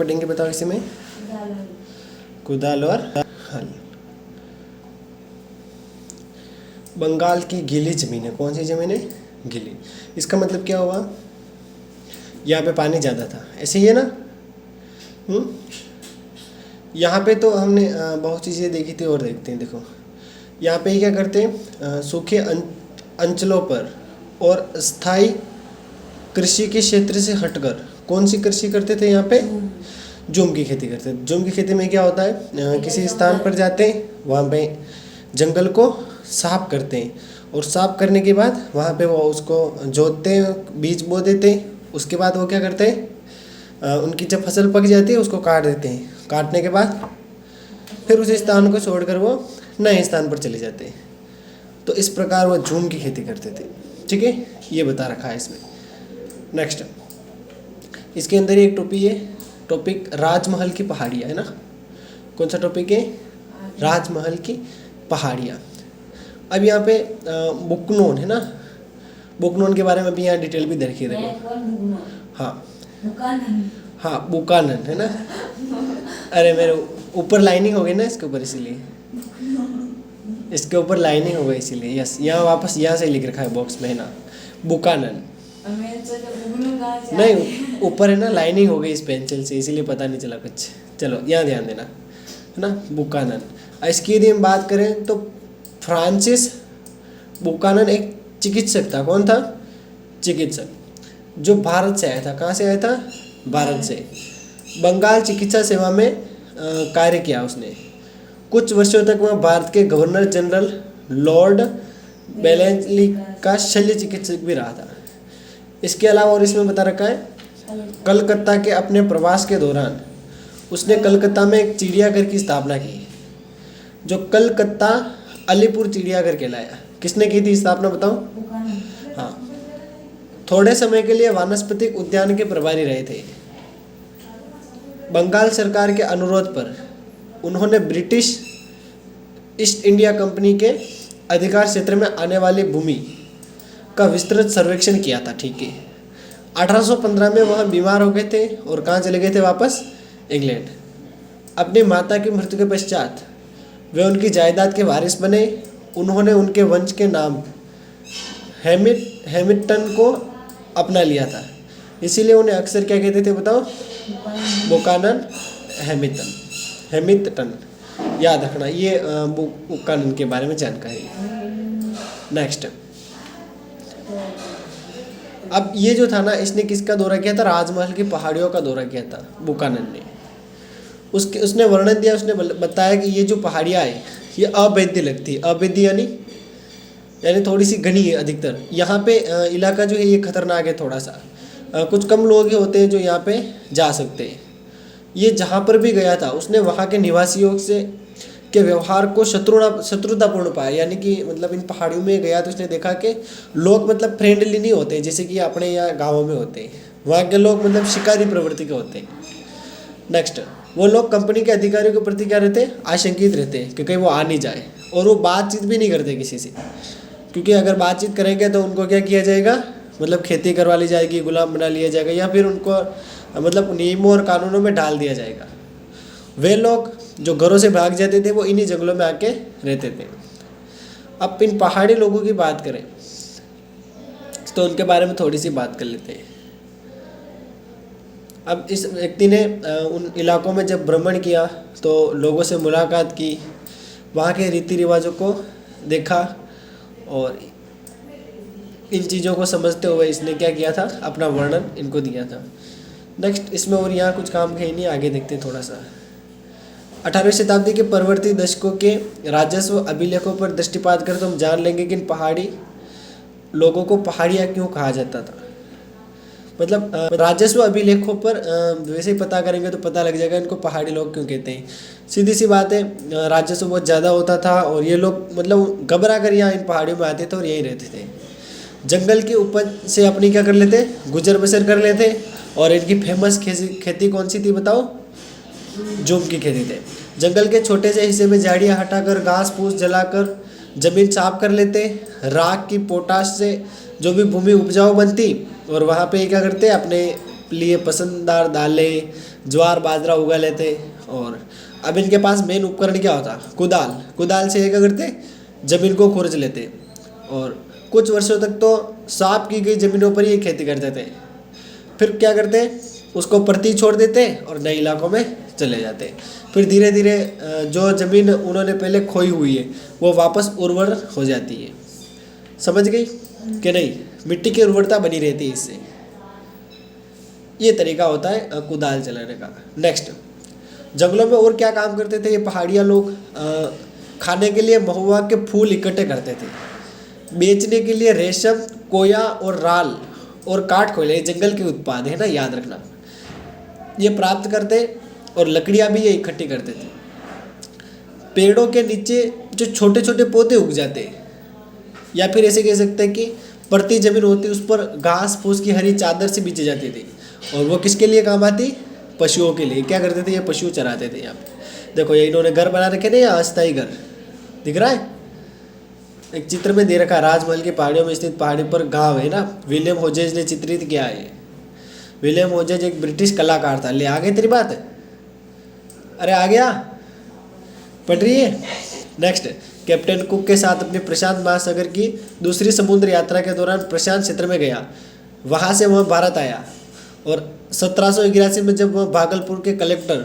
पढ़ेंगे बताओ इसी में? कुदाल और हल। बंगाल की गीली ज़मीन है, कौन सी ज़मीन है? गीली। इसका मतलब क्या हुआ? यहाँ पे पानी ज़्यादा था, ऐसे ही है ना? यहाँ पे तो हमने बहुत चीज़ें देखी थी और देखते हैं। देखो यहाँ पे क्या करते हैं, सूखे अंचलों पर और स्थायी कृषि के क्षेत्र से हटकर कौन सी कृषि करते थे? यहाँ पे जूम की खेती करते थे। जूम की खेती में क्या होता है, किसी स्थान पर जाते हैं, वहाँ पे जंगल को साफ करते हैं और साफ करने के बाद वहाँ पे वो उसको जोतते हैं, बीज बो देते हैं। उसके बाद वो क्या करते हैं, उनकी जब फसल पक जाती है उसको काट देते हैं। काटने के बाद फिर उस स्थान को छोड़कर वो नए स्थान पर चले जाते हैं। तो इस प्रकार वो झूम की खेती करते थे। ठीक है, ये बता रखा है इसमें। नेक्स्ट, इसके अंदर एक टॉपिक राजमहल की पहाड़ियाँ है ना। कौन सा टॉपिक है? राजमहल की पहाड़ियाँ। अब यहाँ पे बुकनोन है ना, बुकनोन के बारे में भी यहाँ डिटेल भी दर्ज रखो। हाँ बुकानन है ना। अरे मेरे ऊपर लाइनिंग हो गई ना इसके ऊपर, इसीलिए इसके ऊपर लाइनिंग हो गई इसीलिए। यस, यहाँ वापस यहाँ से लिख रखा है बॉक्स में है ना, बुकानन। नहीं, ऊपर है ना, लाइनिंग हो गई इस पेंसिल से, इसीलिए पता नहीं चला कुछ। चलो यहाँ ध्यान देना है ना, बुकानन। इसकी यदि हम बात करें तो फ्रांसिस बुकानन एक चिकित्सक था। कौन था? चिकित्सक, जो भारत से आया था। कहाँ से आया था? भारत से। बंगाल चिकित्सा सेवा में कार्य किया उसने। कुछ वर्षों तक वह भारत के गवर्नर जनरल लॉर्ड बेलेंसली का शल्य चिकित्सक भी रहा था। इसके अलावा और इसमें बता रखा है, कलकत्ता के अपने प्रवास के दौरान उसने कलकत्ता में एक चिड़ियाघर की स्थापना की, जो कलकत्ता अलीपुर चिड़ियाघर कहलाया। किसने की थी स्थापना बताओ? हाँ, थोड़े समय के लिए वानस्पतिक उद्यान के प्रभारी रहे थे। बंगाल सरकार के अनुरोध पर उन्होंने ब्रिटिश ईस्ट इंडिया कंपनी के अधिकार क्षेत्र में आने वाली भूमि का विस्तृत सर्वेक्षण किया था। ठीक है, 1815 में वह बीमार हो गए थे और कहाँ चले गए थे? वापस इंग्लैंड। अपनी माता की मृत्यु के पश्चात वे उनकी जायदाद के वारिस बने। उन्होंने उनके वंश के नाम हैमिल्टन को अपना लिया था, इसीलिए उन्हें अक्सर क्या कहते थे बताओ? Buchanan Hamilton. याद रखना, ये बुकानन के बारे में जानकारी। नेक्स्ट, अब ये जो था ना, इसने किसका दौरा किया था? राजमहल की पहाड़ियों का दौरा किया था बुकानन ने। उसने वर्णन दिया, उसने बताया कि ये जो पहाड़ियाँ है ये अवैध लगती है। अवैध यानी थोड़ी सी घनी है अधिकतर। यहाँ पे इलाका जो है ये खतरनाक है थोड़ा सा। कुछ कम लोग ही होते हैं जो यहाँ पे जा सकते हैं। ये जहाँ पर भी गया था उसने वहाँ के निवासियों से के व्यवहार को शत्रुतापूर्ण पाया। यानी कि मतलब इन पहाड़ियों में गया तो उसने देखा कि लोग मतलब फ्रेंडली नहीं होते जैसे कि अपने यहाँ गाँवों में होते हैं। वहाँ के लोग मतलब शिकारी प्रवृत्ति के होते हैं। नेक्स्ट, वो लोग कंपनी के अधिकारियों के प्रति क्या रहते? आशंकित रहते हैं कि कहीं वो आ नहीं जाए, और वो बातचीत भी नहीं करते किसी से, क्योंकि अगर बातचीत करेंगे तो उनको क्या किया जाएगा? मतलब खेती करवा ली जाएगी, गुलाम बना लिया जाएगा, या फिर उनको मतलब नियमों और कानूनों में डाल दिया जाएगा। वे लोग जो घरों से भाग जाते थे वो इन्हीं जंगलों में आके रहते थे। अब इन पहाड़ी लोगों की बात करें तो उनके बारे में थोड़ी सी बात कर लेते हैं। अब इस व्यक्ति ने उन इलाकों में जब भ्रमण किया तो लोगों से मुलाकात की, वहाँ के रीति रिवाजों को देखा, और इन चीज़ों को समझते हुए इसने क्या किया था? अपना वर्णन इनको दिया था। नेक्स्ट, इसमें और यहाँ कुछ काम है नहीं, आगे देखते हैं थोड़ा सा। 18वीं शताब्दी के परवर्ती दशकों के राजस्व अभिलेखों पर दृष्टिपात कर तो हम जान लेंगे कि इन पहाड़ी लोगों को पहाड़िया क्यों कहा जाता था। मतलब राजस्व अभिलेखों पर वैसे ही पता करेंगे तो पता लग जाएगा इनको पहाड़ी लोग क्यों कहते हैं। सीधी सी बात है, राजस्व बहुत ज़्यादा होता था और ये लोग मतलब घबरा कर यहाँ इन पहाड़ियों में आते थे और यहीं रहते थे। जंगल की उपज से अपनी क्या कर लेते? गुजर बसर कर लेते। और इनकी फेमस खेती कौन सी थी बताओ? जूम की खेती थे। जंगल के छोटे से हिस्से में झाड़ियाँ हटाकर, घास फूस जलाकर जमीन साफ कर लेते। राख की पोटाश से जो भी भूमि उपजाऊ बनती और वहाँ पे क्या करते? अपने लिए पसंददार दालें, ज्वार बाजरा उगा लेते। और अब इनके पास मेन उपकरण क्या होता? कुदाल। कुदाल से ये क्या करते? जमीन को खुरच लेते। और कुछ वर्षों तक तो साफ की गई जमीनों पर ही खेती करते थे। फिर क्या करते? उसको परती छोड़ देते और नए इलाकों में चले जाते। फिर धीरे धीरे जो ज़मीन उन्होंने पहले खोई हुई है वो वापस उर्वर हो जाती है। समझ गई कि नहीं? मिट्टी की उर्वरता बनी रहती है इससे। ये तरीका होता है कुदाल चलाने का। नेक्स्ट, जंगलों में और क्या काम करते थे ये पहाड़िया लोग? खाने के लिए महुआ के फूल इकट्ठे करते थे, बेचने के लिए रेशम, कोया और राल और काठ कोयले, जंगल के उत्पाद है ना, याद रखना, ये प्राप्त करते। और लकड़ियाँ भी ये इकट्ठी करते थे। पेड़ों के नीचे जो छोटे छोटे पौधे उग जाते, या फिर ऐसे कह सकते हैं कि परती जमीन होती उस पर घास फूस की हरी चादर से बिछी जाती थी। और वो किसके लिए काम आती? पशुओं के लिए। क्या करते थे? ये पशु चराते थे। यहाँ पे देखो, ये इन्होंने घर बना रखे ना, या अस्थायी घर दिख रहा है, एक चित्र में दे रखा है। राजमहल की पहाड़ियों में स्थित पहाड़ी पर गांव है ना, विलियम होजेज ने चित्रित किया है। विलियम होजेज एक ब्रिटिश कलाकार था। ले आ गई तेरी बात? अरे आ गया, पढ़ रही है? नेक्स्ट, कैप्टन कुक के साथ अपने प्रशांत महासागर की दूसरी समुद्र यात्रा के दौरान प्रशांत क्षेत्र में गया। वहाँ से वह भारत आया और 1781 में जब वह भागलपुर के कलेक्टर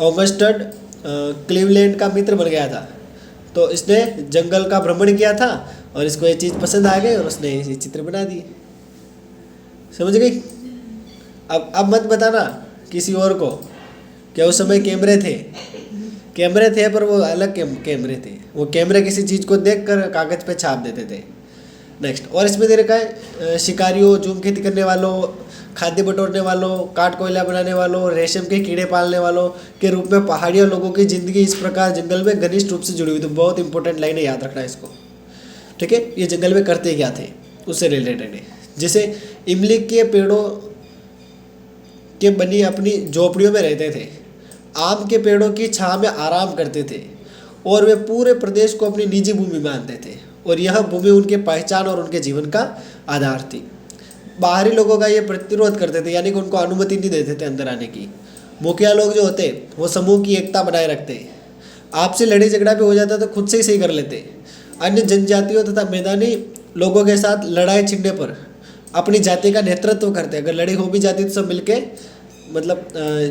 ऑगस्टन क्लीवलैंड का मित्र बन गया था, तो इसने जंगल का भ्रमण किया था और इसको ये चीज़ पसंद आ गई और उसने ये चित्र बना दिए। समझ गई? अब मत बताना किसी और को क्या उस समय कैमरे थे पर वो अलग कैमरे थे। वो कैमरे किसी चीज़ को देखकर कागज़ पे छाप देते थे। नेक्स्ट, और इसमें दे रखा है शिकारियों, जूम खेती करने वालों, खाद्य बटोरने वालों, काठ कोयला बनाने वालों, रेशम के कीड़े पालने वालों के रूप में पहाड़ियों लोगों की ज़िंदगी इस प्रकार जंगल में घनिष्ठ रूप से जुड़ी हुई। तो बहुत इंपॉर्टेंट लाइन है, याद रखना इसको। ठीक है, ये जंगल में करते क्या थे उससे रिलेटेड है। जैसे इमली के पेड़ों के बनी अपनी झोपड़ियों में रहते थे, आम के पेड़ों की छांव में आराम करते थे और वे पूरे प्रदेश को अपनी निजी भूमि मानते थे और यह भूमि उनके पहचान और उनके जीवन का आधार थी। बाहरी लोगों का ये प्रतिरोध करते थे, यानी कि उनको अनुमति नहीं देते थे अंदर आने की। मुखिया लोग जो होते वो समूह की एकता बनाए रखते, आपसे लड़ाई झगड़ा भी हो जाता तो खुद से ही सही कर लेते। अन्य जनजातियों तथा मैदानी लोगों के साथ लड़ाई छिड़ने पर अपनी जाति का नेतृत्व करते। अगर लड़ाई हो भी जाती तो सब मिलके मतलब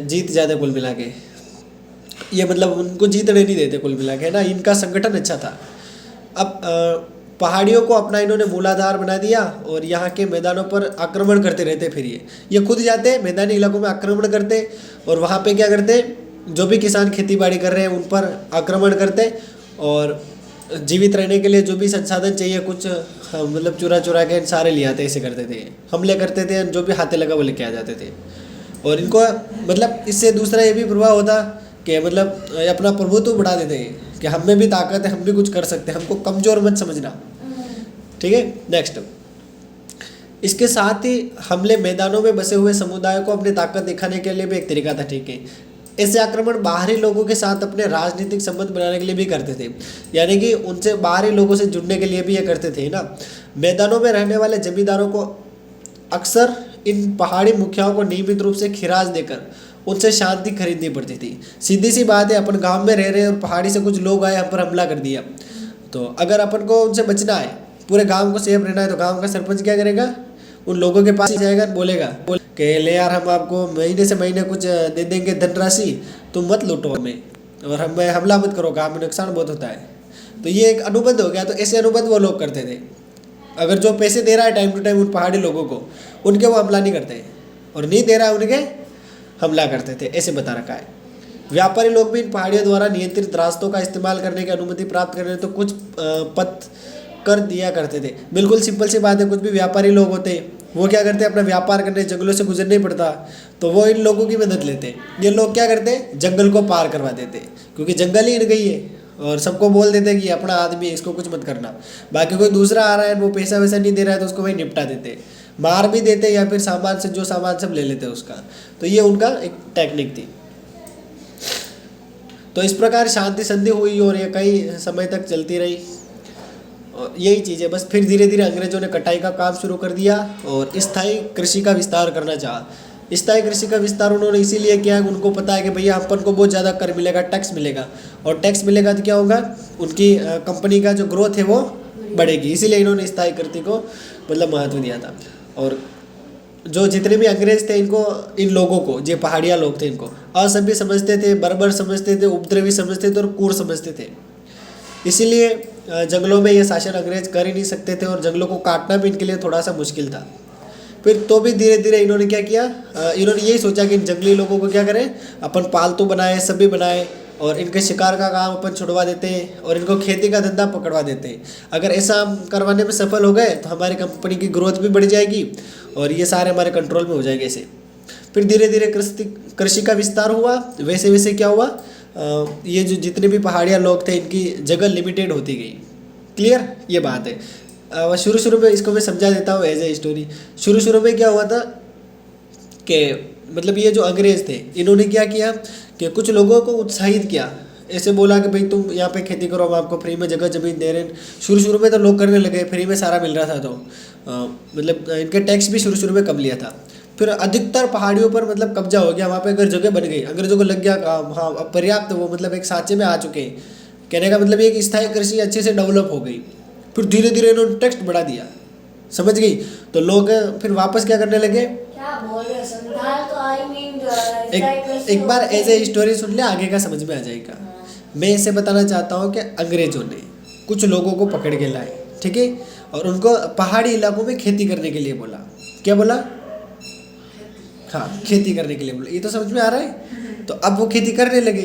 जीत जाते कुल मिला के। ये मतलब उनको जीतने नहीं देते कुल मिला के, है ना। इनका संगठन अच्छा था। अब पहाड़ियों को अपना इन्होंने मूलाधार बना दिया और यहाँ के मैदानों पर आक्रमण करते रहते। फिर ये खुद जाते मैदानी इलाकों में आक्रमण करते और वहाँ पे क्या करते, जो भी किसान खेती बाड़ी कर रहे हैं उन पर आक्रमण करते और जीवित रहने के लिए जो भी संसाधन चाहिए कुछ मतलब चुरा के सारे ले आते। ऐसे करते थे, हमले करते थे, जो भी हाथे लगा वो लेके आ जाते थे। और इनको मतलब इससे दूसरा ये भी प्रभाव होता कि मतलब अपना प्रभुत्व बढ़ा देते हैं कि हम में भी ताकत है, हम भी कुछ कर सकते हैं, हमको कमज़ोर मत समझना। ठीक है, नेक्स्ट, इसके साथ ही हमले मैदानों में बसे हुए समुदायों को अपनी ताकत दिखाने के लिए भी एक तरीका था। ठीक है, ऐसे आक्रमण बाहरी लोगों के साथ अपने राजनीतिक संबंध बनाने के लिए भी करते थे, यानी कि उनसे बाहरी लोगों से जुड़ने के लिए भी ये करते थे ना। मैदानों में रहने वाले जमींदारों को अक्सर इन पहाड़ी मुखियाओं को नियमित रूप से खिराज देकर उनसे शांति खरीदनी पड़ती थी। सीधी सी बात है, अपन गांव में रह रहे और पहाड़ी से कुछ लोग आए हम पर हमला कर दिया, तो अगर अपन को उनसे बचना है, पूरे गांव को सेफ रहना है, तो गांव का सरपंच क्या करेगा, उन लोगों के पास जाएगा, बोलेगा कि ले यार हम आपको महीने से महीने कुछ दे देंगे धनराशि, तुम मत लूटो हमें और हमें हमला मत करो, गाँव में नुकसान बहुत होता है। तो ये एक अनुबंध हो गया। तो ऐसे अनुबंध वो लोग करते थे। अगर जो पैसे दे रहा है टाइम टू टाइम उन पहाड़ी लोगों को, उनके वो हमला नहीं करते, और नहीं दे रहा है उनके हमला करते थे। ऐसे बता रखा है। व्यापारी लोग भी इन पहाड़ियों द्वारा नियंत्रित रास्तों का इस्तेमाल करने की अनुमति प्राप्त करने तो कुछ पथ कर दिया करते थे। बिल्कुल सिंपल सी बात है, कुछ भी व्यापारी लोग होते वो क्या करते, अपना व्यापार करने जंगलों से गुजरना ही पड़ता, तो वो इन लोगों की मदद लेते। ये लोग क्या करते, जंगल को पार करवा देते, क्योंकि जंगल ही इन गई है, और सबको बोल देते कि अपना आदमी है, इसको कुछ मत करना। बाकी कोई दूसरा आ रहा है, वो पैसा वैसा नहीं दे रहा है, तो उसको वही निपटा देते, मार भी देते, या फिर सामान से जो सामान सब ले लेते उसका। तो ये उनका एक टेक्निक थी। तो इस प्रकार शांति संधि हुई और ये कई समय तक चलती रही। और यही चीज़ है बस। फिर धीरे धीरे अंग्रेजों ने कटाई का काम शुरू कर दिया और स्थायी कृषि का विस्तार करना चाहा। स्थायी कृषि का विस्तार उन्होंने इसीलिए किया है, उनको पता है कि भैया अपन को बहुत ज़्यादा कर मिलेगा, टैक्स मिलेगा, और टैक्स मिलेगा तो क्या होगा, उनकी कंपनी का जो ग्रोथ है वो बढ़ेगी। इसीलिए इन्होंने स्थायी कृषि को मतलब महत्व दिया था। और जो जितने भी अंग्रेज थे, इनको, इन लोगों को, जो पहाड़िया लोग थे, इनको असभ्य समझते थे, बर्बर समझते थे, उपद्रवी समझते थे और क्रूर समझते थे। इसीलिए जंगलों में ये शासन अंग्रेज कर ही नहीं सकते थे, और जंगलों को काटना भी इनके लिए थोड़ा सा मुश्किल था। फिर तो भी धीरे धीरे इन्होंने क्या किया, इन्होंने यही सोचा कि इन जंगली लोगों को क्या करें, अपन पालतू बनाए, सभी बनाए, और इनके शिकार का काम अपन छुड़वा देते हैं, और इनको खेती का धंधा पकड़वा देते हैं। अगर ऐसा हम करवाने में सफल हो गए तो हमारी कंपनी की ग्रोथ भी बढ़ जाएगी, और ये सारे हमारे कंट्रोल में हो जाएंगे ऐसे। फिर धीरे धीरे कृषि का विस्तार हुआ। वैसे वैसे क्या हुआ, ये जो जितने भी पहाड़िया लोग थे, इनकी जगह लिमिटेड होती गई। क्लियर, ये बात है। शुरू में इसको मैं समझा देता हूँ एज ए स्टोरी। शुरू में क्या हुआ था कि मतलब ये जो अंग्रेज थे, इन्होंने क्या किया कि कुछ लोगों को उत्साहित किया, ऐसे बोला कि भाई तुम यहाँ पे खेती करो, हम आपको फ्री में जगह ज़मीन दे रहे हैं। शुरू में तो लोग करने लगे, फ्री में सारा मिल रहा था, तो मतलब इनके टैक्स भी शुरू में कम लिया था। फिर अधिकतर पहाड़ियों पर मतलब कब्जा हो गया, वहाँ पे अगर जगह बन गई, अंग्रेजों को लग गया हाँ अब पर्याप्त, वो मतलब एक साँचे में आ चुके हैं। कहने का मतलब ये कि स्थायी कृषि अच्छे से डेवलप हो गई। फिर धीरे धीरे इन्होंने टैक्स बढ़ा दिया, समझ गई, तो लोग फिर वापस क्या करने लगे। क्या बोल रहे हो, संथाल तो आई मीन एक बार एज ए स्टोरी सुन ले, आगे का समझ में आ जाएगा। मैं इसे बताना चाहता हूँ कि अंग्रेजों ने कुछ लोगों को पकड़ के लाए, ठीक है, और उनको पहाड़ी इलाकों में खेती करने के लिए बोला। क्या बोला? हाँ, खेती करने के लिए बोला। ये तो समझ में आ रहा है। तो अब वो खेती करने लगे।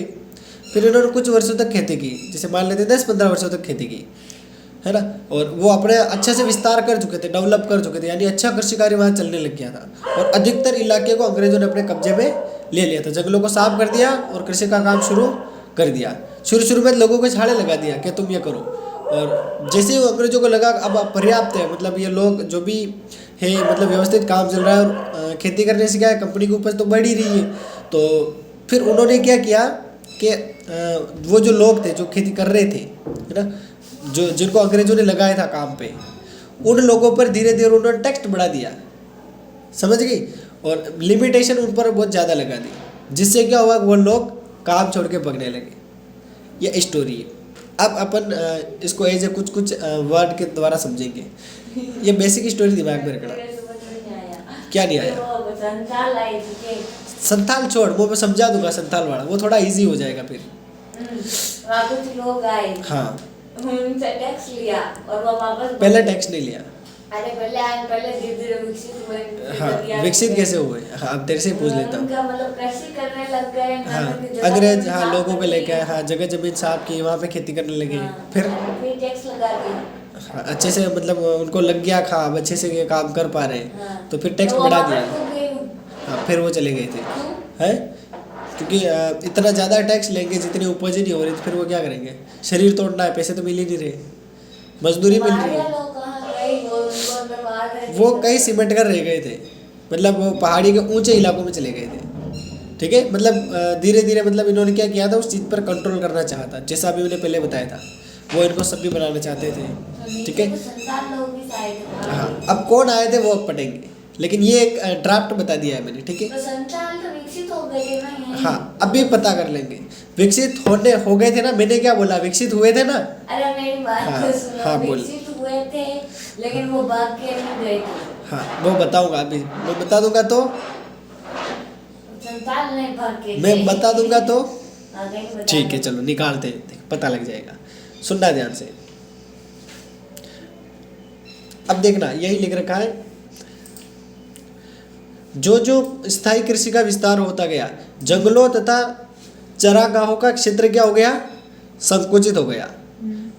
फिर इन्होंने कुछ वर्षों तक खेती की, जैसे मान लेते 10-15 वर्षों तक खेती की, है ना, और वो अपने अच्छे से विस्तार कर चुके थे, डेवलप कर चुके थे, यानी अच्छा कृषि कार्य वहाँ चलने लग गया था। और अधिकतर इलाके को अंग्रेजों ने अपने कब्जे में ले लिया था, जंगलों को साफ कर दिया और कृषि का काम शुरू कर दिया। शुरू में लोगों को छाड़े लगा दिया कि तुम ये करो, और जैसे ही अंग्रेजों को लगा अब पर्याप्त है, मतलब ये लोग जो भी है मतलब व्यवस्थित काम चल रहा है, और खेती करने से क्या है, कंपनी की उपज तो बढ़ ही रही है। तो फिर उन्होंने क्या किया कि वो जो लोग थे जो खेती कर रहे थे, है ना, जो जिनको अंग्रेजों ने लगाया था काम पे, उन लोगों पर धीरे धीरे उन्होंने टैक्स बढ़ा दिया, समझ गई, और लिमिटेशन उन पर बहुत ज़्यादा लगा दी, जिससे क्या हुआ, वो लोग काम छोड़ के भागने लगे। ये स्टोरी है। अब अपन इसको एज ए कुछ वर्ड के द्वारा समझेंगे। ये बेसिक स्टोरी दिमाग में रखना। क्या नहीं आया? संथाल छोड़, वो मैं समझा दूंगा, संथाल वाला वो थोड़ा इजी हो जाएगा फिर। कुछ लोग आए, हाँ, उनसे टैक्स लिया और वो वापस, पहले टैक्स नहीं लिया। अरे पहले धीरे-धीरे विकसित हुए। हाँ, विकसित कैसे हुए? हाँ, अब तेरे से पूछ लेता हूँ। उनका मतलब कृषि करने लग गए। हाँ, अंग्रेज, हाँ, लोगों को लेके आए, हाँ, जगह जमीन साफ की, वहाँ पे खेती करने लगे। फिर टैक्स लगा दिया। हाँ, अच्छे से मतलब उनको लग गया, खा अब अच्छे से ये काम कर पा रहे हैं, तो फिर टैक्स बढ़ा दिया। हाँ, फिर वो चले गए थे, है, क्योंकि इतना ज़्यादा टैक्स लेंगे, जितनी उपज ही नहीं हो रही, तो फिर वो क्या करेंगे, शरीर तोड़ना है, पैसे तो मिल ही नहीं रहे, मजदूरी मिल रही है। वो कहीं सिमट कर रह गए थे, मतलब वो पहाड़ी के ऊंचे इलाकों में चले गए थे, ठीक है। मतलब धीरे धीरे मतलब इन्होंने क्या किया था, उस चीज़ पर कंट्रोल करना चाहा था, जैसा अभी मैंने पहले बताया था, वो इनको सभ्य बनाना चाहते थे, ठीक है। हाँ, अब कौन आए थे वो अब पढ़ेंगे, लेकिन ये एक ड्राफ्ट बता दिया है मैंने, ठीक है। हाँ, अभी पता कर लेंगे। विकसित हो गए थे ना, मैंने क्या बोला, विकसित हुए थे ना। अरे मेरी बात तो सुनो। हाँ, बोल। विकसित हुए थे लेकिन वो भाग के नहीं गए थे। हाँ, वो बताऊंगा, अभी मैं बता दूंगा तो, संताल नहीं भाग के, मैं बता दूंगा तो आगे ठीक है, चलो निकालते हैं, पता लग जाएगा। सुनना ध्यान से। अब देखना, यही लिख रखा है, जो जो स्थायी कृषि का विस्तार होता गया, जंगलों तथा चरागाहों का क्षेत्र क्या हो गया, संकुचित हो गया।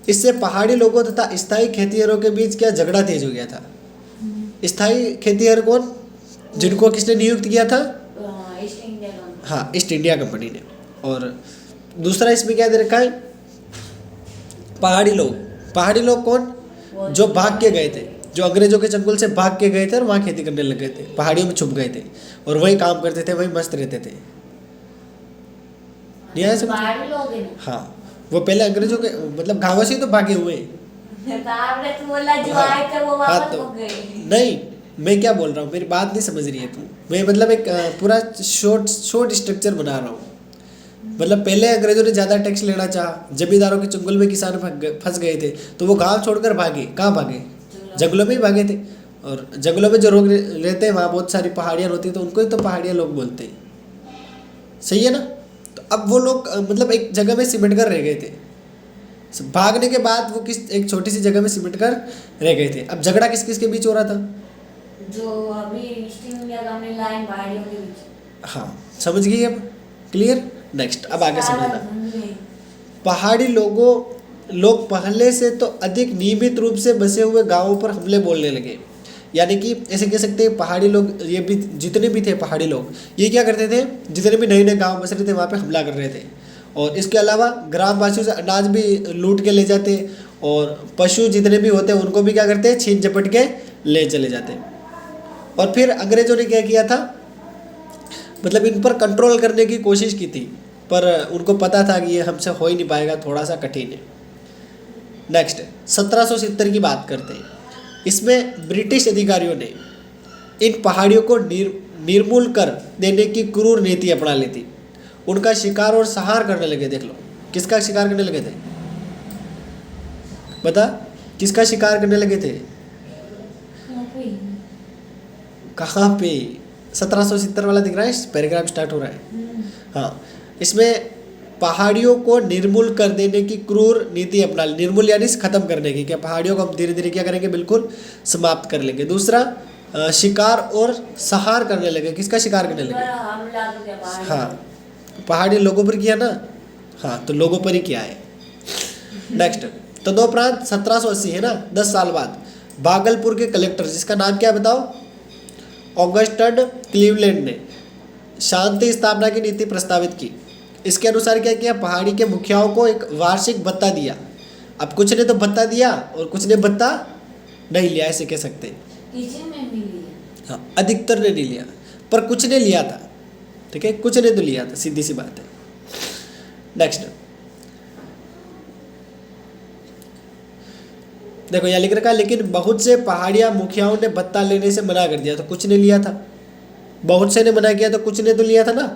इससे पहाड़ी लोगों तथा स्थायी खेतिहरों के बीच क्या झगड़ा तेज हो गया था। स्थायी खेतिहर कौन, जिनको किसने नियुक्त किया था? East India company. हाँ, ईस्ट इंडिया कंपनी ने। और दूसरा इसमें क्या दे रखा है, पहाड़ी लोग। पहाड़ी लोग कौन, जो भाग के गए थे, जो अंग्रेजों के चंगुल से भाग के गए थे और वहाँ खेती करने लग गए थे, पहाड़ियों में छुप गए थे और वही काम करते थे, वही मस्त रहते थे। नहीं आया समझ? पहाड़ी लोग हैं। हाँ, वो पहले अंग्रेजों के मतलब गाँव से तो भागे हुए। आपने तो बोला जो आए थे वो वापस हो गए। नहीं, मैं क्या बोल रहा हूँ, मेरी बात नहीं समझ रही है तू। मैं मतलब एक पूरा शॉर्ट स्ट्रक्चर बना रहा हूँ। मतलब पहले अंग्रेजों ने ज़्यादा टैक्स लेना चाहा, जमींदारों के चंगुल में किसान फंस गए थे, तो वो गांव छोड़कर भागे। कहाँ भागे? जंगलों में ही भागे थे। और जंगलों में जो लोग रहते हैं वहाँ बहुत सारी पहाड़ियाँ होती हैं, तो उनको ही तो पहाड़ियाँ लोग बोलते हैं। सही है ना? तो अब वो लोग मतलब एक जगह में सिमट कर रह गए थे। भागने के बाद वो एक छोटी सी जगह में सिमट कर रह गए थे। अब झगड़ा किस किस के बीच हो रहा था? जो अभी ईस्ट इंडिया कंपनी लाइन पहाड़ियों के बीच। हाँ, समझ गई अब? क्लियर? नेक्स्ट, अब आगे समझना। पहाड़ी लोग पहले से तो अधिक नियमित रूप से बसे हुए गांवों पर हमले बोलने लगे। यानी कि ऐसे कह सकते हैं पहाड़ी लोग, ये भी जितने भी थे पहाड़ी लोग, ये क्या करते थे, जितने भी नए नए गांव बस रहे थे वहाँ पे हमला कर रहे थे। और इसके अलावा ग्रामवासियों से अनाज भी लूट के ले जाते, और पशु जितने भी होते उनको भी क्या करते, छीन झपट के ले चले जाते। और फिर अंग्रेजों ने क्या किया था, मतलब इन पर कंट्रोल करने की कोशिश की थी, पर उनको पता था कि ये हमसे हो ही नहीं पाएगा, थोड़ा सा कठिन है। नेक्स्ट 1770 की बात करते हैं। इसमें ब्रिटिश अधिकारियों ने इन पहाड़ियों को निर्मूल कर देने की क्रूर नीति अपना ली थी। उनका शिकार और संहार करने लगे। देख लो, किसका शिकार करने लगे थे? बता, किसका शिकार करने लगे थे? कहाँ पे? 1770 वाला दिख रहा है, पैराग्राफ स्टार्ट हो रहा है। हाँ, इसमें पहाड़ियों को निर्मूल कर देने की क्रूर नीति अपना ली। निर्मूल यानी खत्म करने की, क्या पहाड़ियों को हम धीरे धीरे क्या करेंगे, बिल्कुल समाप्त कर लेंगे। दूसरा, शिकार और संहार करने लगे। किसका शिकार करने लगे? हाँ, पहाड़ी लोगों पर किया ना। हाँ, तो लोगों पर ही किया है। नेक्स्ट, तदोपरांत 1780 है ना, 10 साल बाद भागलपुर के कलेक्टर, जिसका नाम क्या है बताओ? ऑगस्टन क्लीवलैंड ने शांति स्थापना की नीति प्रस्तावित की। इसके अनुसार क्या किया, पहाड़ी के मुखियाओं को एक वार्षिक भत्ता दिया। अब कुछ ने तो भत्ता दिया और कुछ ने भत्ता नहीं लिया, ऐसे कह सकते हैं। किसी ने नहीं लिया। हाँ, अधिकतर ने नहीं लिया, पर कुछ ने लिया था। ठीक है, कुछ ने तो लिया था, सीधी सी बात है। नेक्स्ट देखो, यहाँ लिख रखा है, लेकिन बहुत से पहाड़िया मुखियाओं ने भत्ता लेने से मना कर दिया। तो कुछ ने लिया था, बहुत से ने मना किया, तो कुछ ने तो लिया था ना।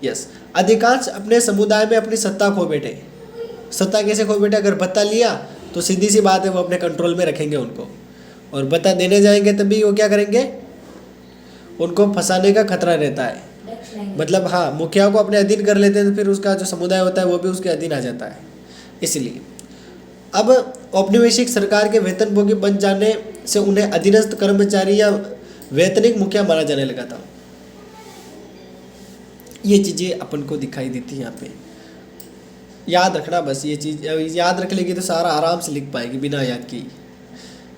यस, अधिकांश अपने समुदाय में अपनी सत्ता खो बैठे। सत्ता कैसे खो बैठे? अगर भत्ता लिया तो सीधी सी बात है, वो अपने कंट्रोल में रखेंगे उनको, और भत्ता देने जाएंगे तभी वो क्या करेंगे, उनको फंसाने का खतरा रहता है। मतलब हाँ, मुखिया को अपने अधीन कर लेते हैं, तो फिर उसका जो समुदाय होता है वो भी उसके अधीन आ जाता है। इसलिए अब औपनिवेशिक सरकार के वेतनभोगी बन जाने से उन्हें अधीनस्थ कर्मचारी या वैतनिक मुखिया माना जाने लगा था। ये चीज़ें अपन को दिखाई देती हैं यहाँ पे, याद रखना बस। ये चीज़ याद रख लेगी तो सारा आराम से लिख पाएगी बिना याद की।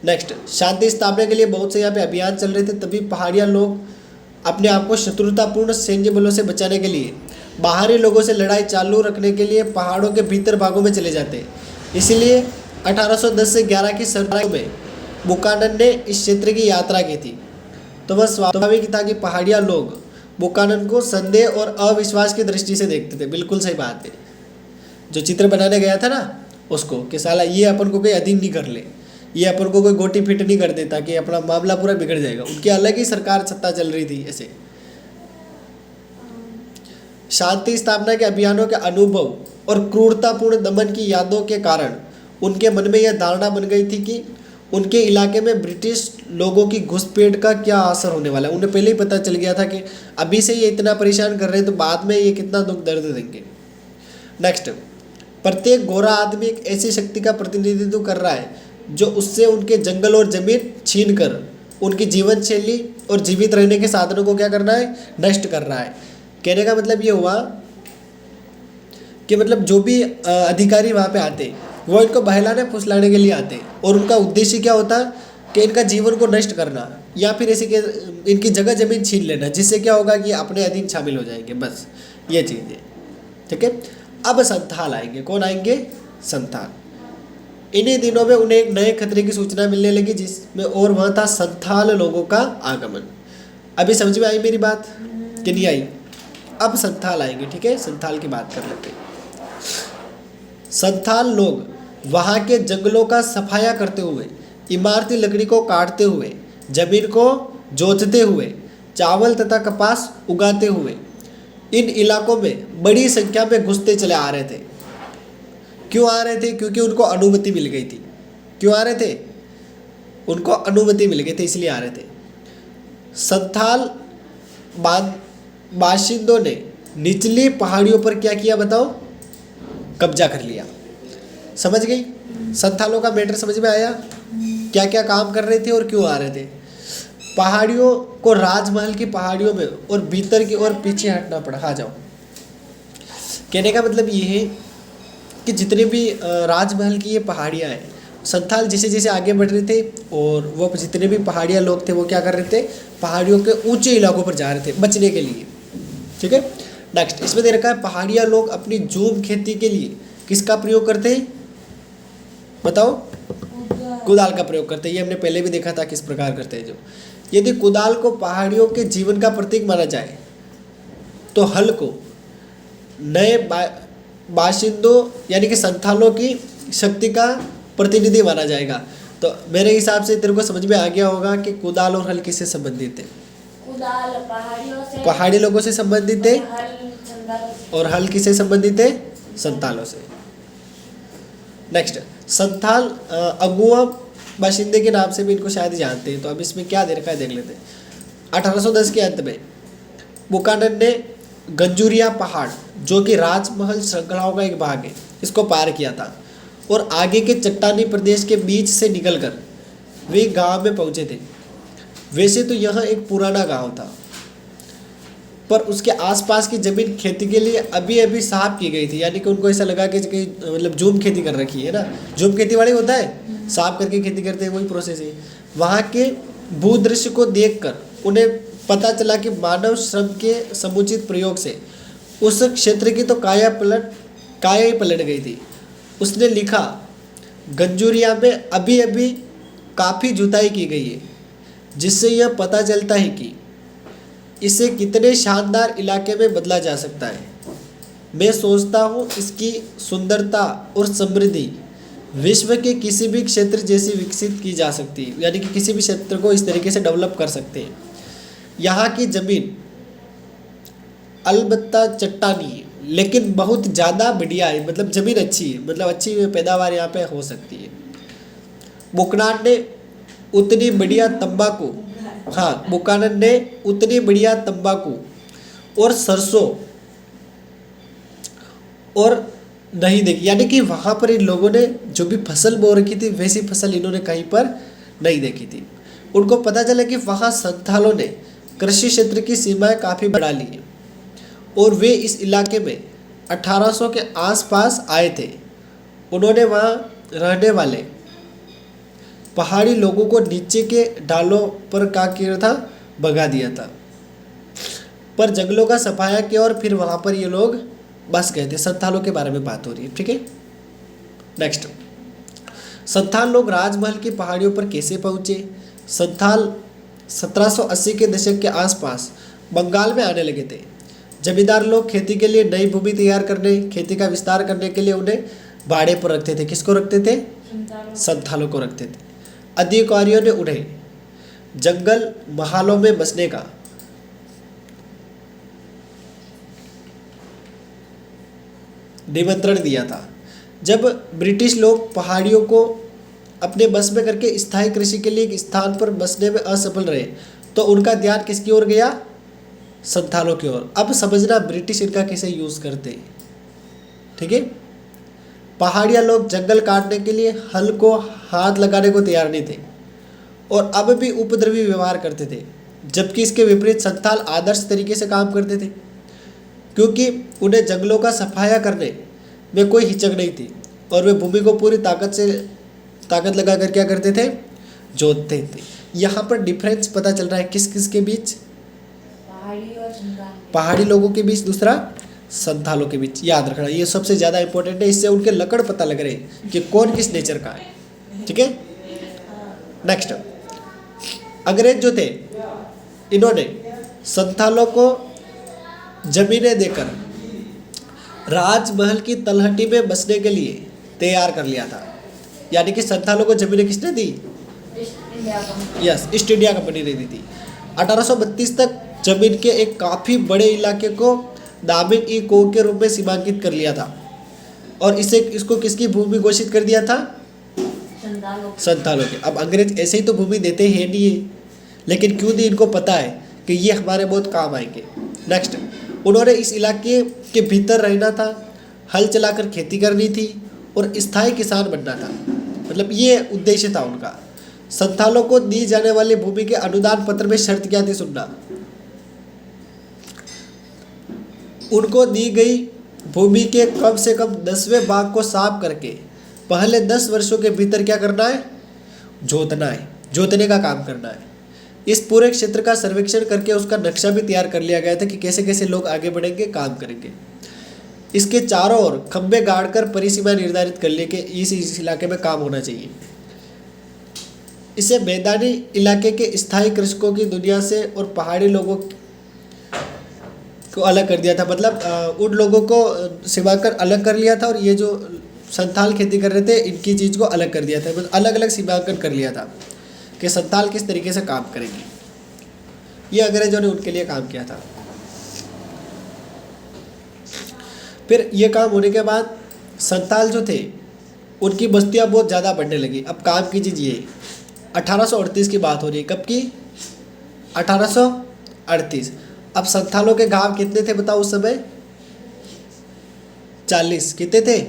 नेक्स्ट, शांति स्थापना के लिए बहुत से यहाँ पे अभियान चल रहे थे। तभी पहाड़िया लोग अपने आप को शत्रुतापूर्ण सैन्य बलों से बचाने के लिए बाहरी लोगों से लड़ाई चालू रखने के लिए पहाड़ों के भीतर भागों में चले जाते। इसलिए 1810 से 11 की सरकार में बुकानन ने इस क्षेत्र की यात्रा की थी। तो बस स्वाभाविक था कि पहाड़िया लोग बुकानन को संदेह और अविश्वास की दृष्टि से देखते थे। बिल्कुल सही बात है। जो चित्र बनाने गया था ना उसको, कि साला ये अपन को कोई अधीन नहीं कर ले, ये अपन को कोई गोटी फिट नहीं कर देता कि अपना मामला पूरा बिगड़ जाएगा। उनकी अलग ही सरकार सत्ता चल रही थी। ऐसे शांति स्थापना के अभियानों के अनुभव और क्रूरतापूर्ण दमन की यादों के कारण उनके मन में यह धारणा बन गई थी कि उनके इलाके में ब्रिटिश लोगों की घुसपैठ का क्या असर होने वाला है। उन्हें पहले ही पता चल गया था कि अभी से ये इतना परेशान कर रहे हैं तो बाद में ये कितना दुख दर्द देंगे। नेक्स्ट, प्रत्येक गोरा आदमी एक ऐसी शक्ति का प्रतिनिधित्व कर रहा है जो उससे उनके जंगल और जमीन छीन कर उनकी जीवन शैली और जीवित रहने के साधनों को क्या करना है, नष्ट कर रहा है। कहने का मतलब ये हुआ कि मतलब जो भी अधिकारी वहाँ पे आते वो इनको बहलाने फुसलाने के लिए आते, और उनका उद्देश्य क्या होता है कि इनका जीवन को नष्ट करना या फिर ऐसे के इनकी जगह जमीन छीन लेना, जिससे क्या होगा कि अपने अधीन शामिल हो जाएंगे। बस ये चीज़ है। ठीक है, अब संथाल आएंगे। कौन आएंगे? संथाल। इन्हीं दिनों में उन्हें एक नए खतरे की सूचना मिलने लगी, जिसमें और वह था संथाल लोगों का आगमन। अभी समझ में आई मेरी बात कि नहीं आई? अब संथाल आएंगे। ठीक है, संथाल की बात कर लेते हैं। संथाल लोग वहाँ के जंगलों का सफाया करते हुए, इमारती लकड़ी को काटते हुए, जमीन को जोतते हुए, चावल तथा कपास उगाते हुए इन इलाकों में बड़ी संख्या में घुसते चले आ रहे थे। क्यों आ रहे थे? क्योंकि उनको अनुमति मिल गई थी। क्यों आ रहे थे? उनको अनुमति मिल गई थी, इसलिए आ रहे थे। संथाल बाशिंदों ने निचली पहाड़ियों पर क्या किया बताओ? कब्जा कर लिया। समझ गई? संथालों का मैटर समझ में आया? क्या क्या काम कर रहे थे और क्यों आ रहे थे? पहाड़ियों को, राजमहल की पहाड़ियों में और भीतर की ओर पीछे हटना पड़ा। आ जाओ। कहने का मतलब ये है कि जितने भी राजमहल की ये पहाड़ियाँ हैं, संथाल जैसे जैसे आगे बढ़ रहे थे और वो जितने भी पहाड़िया लोग थे वो क्या कर रहे थे? पहाड़ियों के ऊंचे इलाकों पर जा रहे थे बचने के लिए। ठीक है। नेक्स्ट इसमें दे रखा है पहाड़िया लोग अपनी जूम खेती के लिए किसका प्रयोग करते हैं? बताओ। कुदाल का प्रयोग करते हैं। ये हमने पहले भी देखा था किस प्रकार करते हैं। जो यदि कुदाल को पहाड़ियों के जीवन का प्रतीक माना जाए तो हल को नए बाशिंदों यानी कि संथालों की शक्ति का प्रतिनिधि माना जाएगा। तो मेरे हिसाब से तेरे को समझ में आ गया होगा कि कुदाल और हल किससे संबंधित है? कुदाल पहाड़ियों से, पहाड़ी लोगों से संबंधित है, और हल किससे संबंधित है? संथालों से। नेक्स्ट संथाल अगुआ बाशिंदे के नाम से भी इनको शायद जानते हैं। तो अब इसमें क्या दे रखा है देख लेते हैं। 1810 के अंत में बुकानन ने गंजूरिया पहाड़, जो कि राजमहल श्रृंखलाओं का एक भाग है, इसको पार किया था और आगे के चट्टानी प्रदेश के बीच से निकलकर वे गांव में पहुंचे थे। वैसे तो यह एक पुराना गांव था, पर उसके आसपास की जमीन खेती के लिए अभी अभी साफ की गई थी। यानी कि उनको ऐसा लगा कि मतलब जूम खेती कर रखी है ना। जूम खेती वाले होता है, साफ करके खेती करते हैं, वही प्रोसेस है। वहाँ के भूदृश्य को देखकर उन्हें पता चला कि मानव श्रम के समुचित प्रयोग से उस क्षेत्र की तो काया ही पलट गई थी। उसने लिखा, गंजूरिया में अभी अभी काफ़ी जुताई की गई है, जिससे यह पता चलता है कि इसे कितने शानदार इलाके में बदला जा सकता है। मैं सोचता हूँ इसकी सुंदरता और समृद्धि विश्व के किसी भी क्षेत्र जैसी विकसित की जा सकती है। यानी कि किसी भी क्षेत्र को इस तरीके से डेवलप कर सकते हैं। यहाँ की ज़मीन अलबत्ता चट्टानी है, लेकिन बहुत ज़्यादा बढ़िया है। मतलब ज़मीन अच्छी है, मतलब अच्छी पैदावार यहाँ पे हो सकती है। बुकानन ने उतनी बढ़िया तंबाकू और सरसों और नहीं देखी। यानी कि वहाँ पर इन लोगों ने जो भी फसल बो रखी थी वैसी फसल इन्होंने कहीं पर नहीं देखी थी। उनको पता चला कि वहाँ संथालों ने कृषि क्षेत्र की सीमाएं काफ़ी बढ़ा ली हैं और वे इस इलाके में 1800 के आसपास आए थे। उन्होंने वहाँ रहने वाले पहाड़ी लोगों को नीचे के ढालों पर क्या किया था? भगा दिया था, पर जंगलों का सफाया किया और फिर वहाँ पर ये लोग बस गए थे। संथालों के बारे में बात हो रही है। ठीक है। नेक्स्ट संथाल लोग राजमहल की पहाड़ियों पर कैसे पहुँचे? संथाल 1780 के दशक के आसपास बंगाल में आने लगे थे। जमींदार लोग खेती के लिए नई भूमि तैयार करने, खेती का विस्तार करने के लिए उन्हें भाड़े पर रखते थे। किसको रखते थे? संथालों को रखते थे। अधिकारियों ने उन्हें जंगल महालों में बसने का निमंत्रण दिया था। जब ब्रिटिश लोग पहाड़ियों को अपने बस में करके स्थायी कृषि के लिए एक स्थान पर बसने में असफल रहे तो उनका ध्यान किसकी ओर गया? संथालों की ओर। अब समझना ब्रिटिश इनका कैसे यूज़ करते हैं। ठीक है। पहाड़िया लोग जंगल काटने के लिए हल को हाथ लगाने को तैयार नहीं थे और अब भी उपद्रवी व्यवहार करते थे, जबकि इसके विपरीत संथाल आदर्श तरीके से काम करते थे, क्योंकि उन्हें जंगलों का सफाया करने में कोई हिचक नहीं थी और वे भूमि को पूरी ताकत लगा कर क्या करते थे? जोतते थे। यहाँ पर डिफरेंस पता चल रहा है किस किस के बीच? पहाड़ी लोगों के बीच, दूसरा संथालों के बीच। याद रखना, ये सबसे ज़्यादा इंपॉर्टेंट है। इससे उनके लकड़ पता लग रहे हैं कि कौन किस नेचर का है। ठीक है। नेक्स्ट अंग्रेज जो थे, इन्होंने संथालों को जमीनें देकर राजमहल की तलहटी में बसने के लिए तैयार कर लिया था। यानी कि संथालों को जमीनें किसने दी? India company. Yes, East India Company ने दी थी। 1832 तक जमीन के एक काफ़ी बड़े इलाके को दामिन ई को के रूप में सीमांकित कर लिया था और इसको किसकी भूमि घोषित कर दिया था? संथालों के। अब अंग्रेज ऐसे ही तो भूमि देते ही नहीं है, लेकिन क्यों नहीं, इनको पता है कि ये हमारे बहुत काम आएंगे। नेक्स्ट, उन्होंने इस इलाके के भीतर रहना था, हल चलाकर खेती करनी थी और स्थायी किसान बनना था। मतलब ये उद्देश्य था उनका। संथालों को दी जाने वाली भूमि के अनुदान पत्र में शर्त क्या थी? सुनना, उनको दी गई भूमि के कम से कम 10वें भाग को साफ करके पहले 10 वर्षों के भीतर क्या करना है? जोतना है, जोतने का काम करना है। इस पूरे क्षेत्र का सर्वेक्षण करके उसका नक्शा भी तैयार कर लिया गया था कि कैसे कैसे लोग आगे बढ़ेंगे, काम करेंगे। इसके चारों ओर खंभे गाड़कर परिसीमा निर्धारित कर लिए कि इस इलाके में काम होना चाहिए। इसे मैदानी इलाके के स्थायी कृषकों की दुनिया से और पहाड़ी लोगों को अलग कर दिया था। मतलब उन लोगों को सिवाकर अलग कर लिया था और ये जो संथाल खेती कर रहे थे इनकी चीज़ को अलग कर दिया था। मतलब अलग अलग सीमांकन कर लिया था कि संथाल किस तरीके से काम करेंगे। ये अंग्रेजों ने उनके लिए काम किया था। फिर ये काम होने के बाद संथाल जो थे उनकी बस्तियां बहुत ज़्यादा बढ़ने लगी। अब काम की चीज़ ये 1838 की बात हो रही है। कब की? 1838। अब संथालों के गांव कितने थे बताओ उस समय? 40। कितने थे?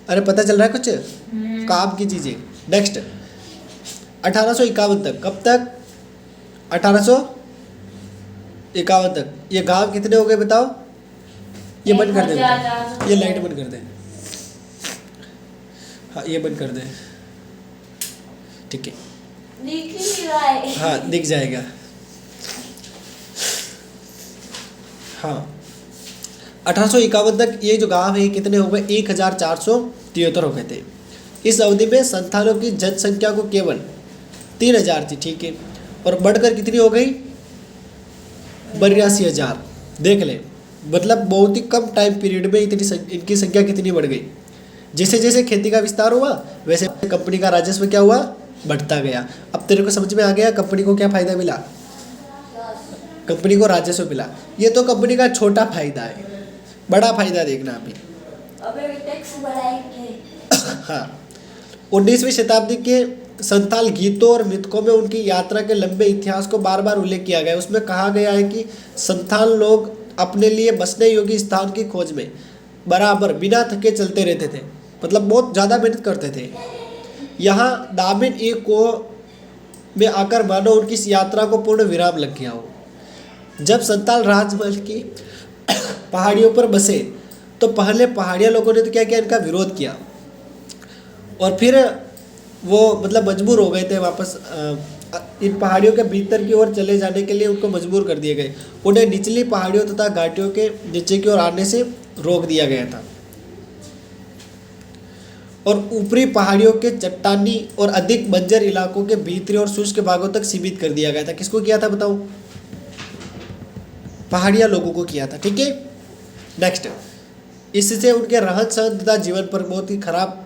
अरे पता चल रहा है कुछ? काम की चीज़ें। नेक्स्ट, 1851 तक। कब तक? 1851 तक। ये गांव कितने हो गए बताओ? ये बंद कर दे, ये लाइट बंद कर दे। हाँ ये बंद कर दे, ठीक है। दिख नहीं रहा है। हाँ दिख जाएगा। हाँ 1851 तक ये जो गांव है कितने हो गए? 1473 हो गए थे। इस अवधि में संथालों की जनसंख्या को केवल 3000 थी, ठीक है, और बढ़कर कितनी हो गई? 82,000। देख ले, मतलब बहुत ही कम टाइम पीरियड में इनकी संख्या कितनी बढ़ गई। जैसे जैसे खेती का विस्तार हुआ वैसे कंपनी का राजस्व क्या हुआ? बढ़ता गया। अब तेरे को समझ में आ गया कंपनी को क्या फायदा मिला? कंपनी को राजस्व मिला। ये तो कंपनी का छोटा फायदा है, बड़ा फायदा देखना अभी। अबे टैक्स बढ़ाएंगे। हाँ 19वीं शताब्दी के संथाल गीतों और मृतकों में उनकी यात्रा के लंबे इतिहास को बार बार उल्लेख किया गया है। उसमें कहा गया है कि संथाल लोग अपने लिए बसने योग्य स्थान की खोज में बराबर बिना थके चलते रहते थे। मतलब बहुत ज़्यादा मेहनत करते थे। यहाँ दामिन ई को में आकर मानो उनकी इस यात्रा को पूर्ण विराम लग गया हो। जब संथाल राजमहल की पहाड़ियों पर बसे तो पहले पहाड़िया लोगों ने तो क्या किया? इनका विरोध किया और फिर वो मतलब मजबूर हो गए थे वापस इन पहाड़ियों के भीतर की ओर चले जाने के लिए उनको मजबूर कर दिए गए। उन्हें निचली पहाड़ियों तथा घाटियों के नीचे की ओर आने से रोक दिया गया था और ऊपरी पहाड़ियों के चट्टानी और अधिक बंजर इलाकों के भीतरी और शुष्क भागों तक सीमित कर दिया गया था। किसको किया था बताओ? पहाड़िया लोगों को किया था, ठीक है। नेक्स्ट, इससे उनके रहन सहन तथा जीवन पर बहुत ही खराब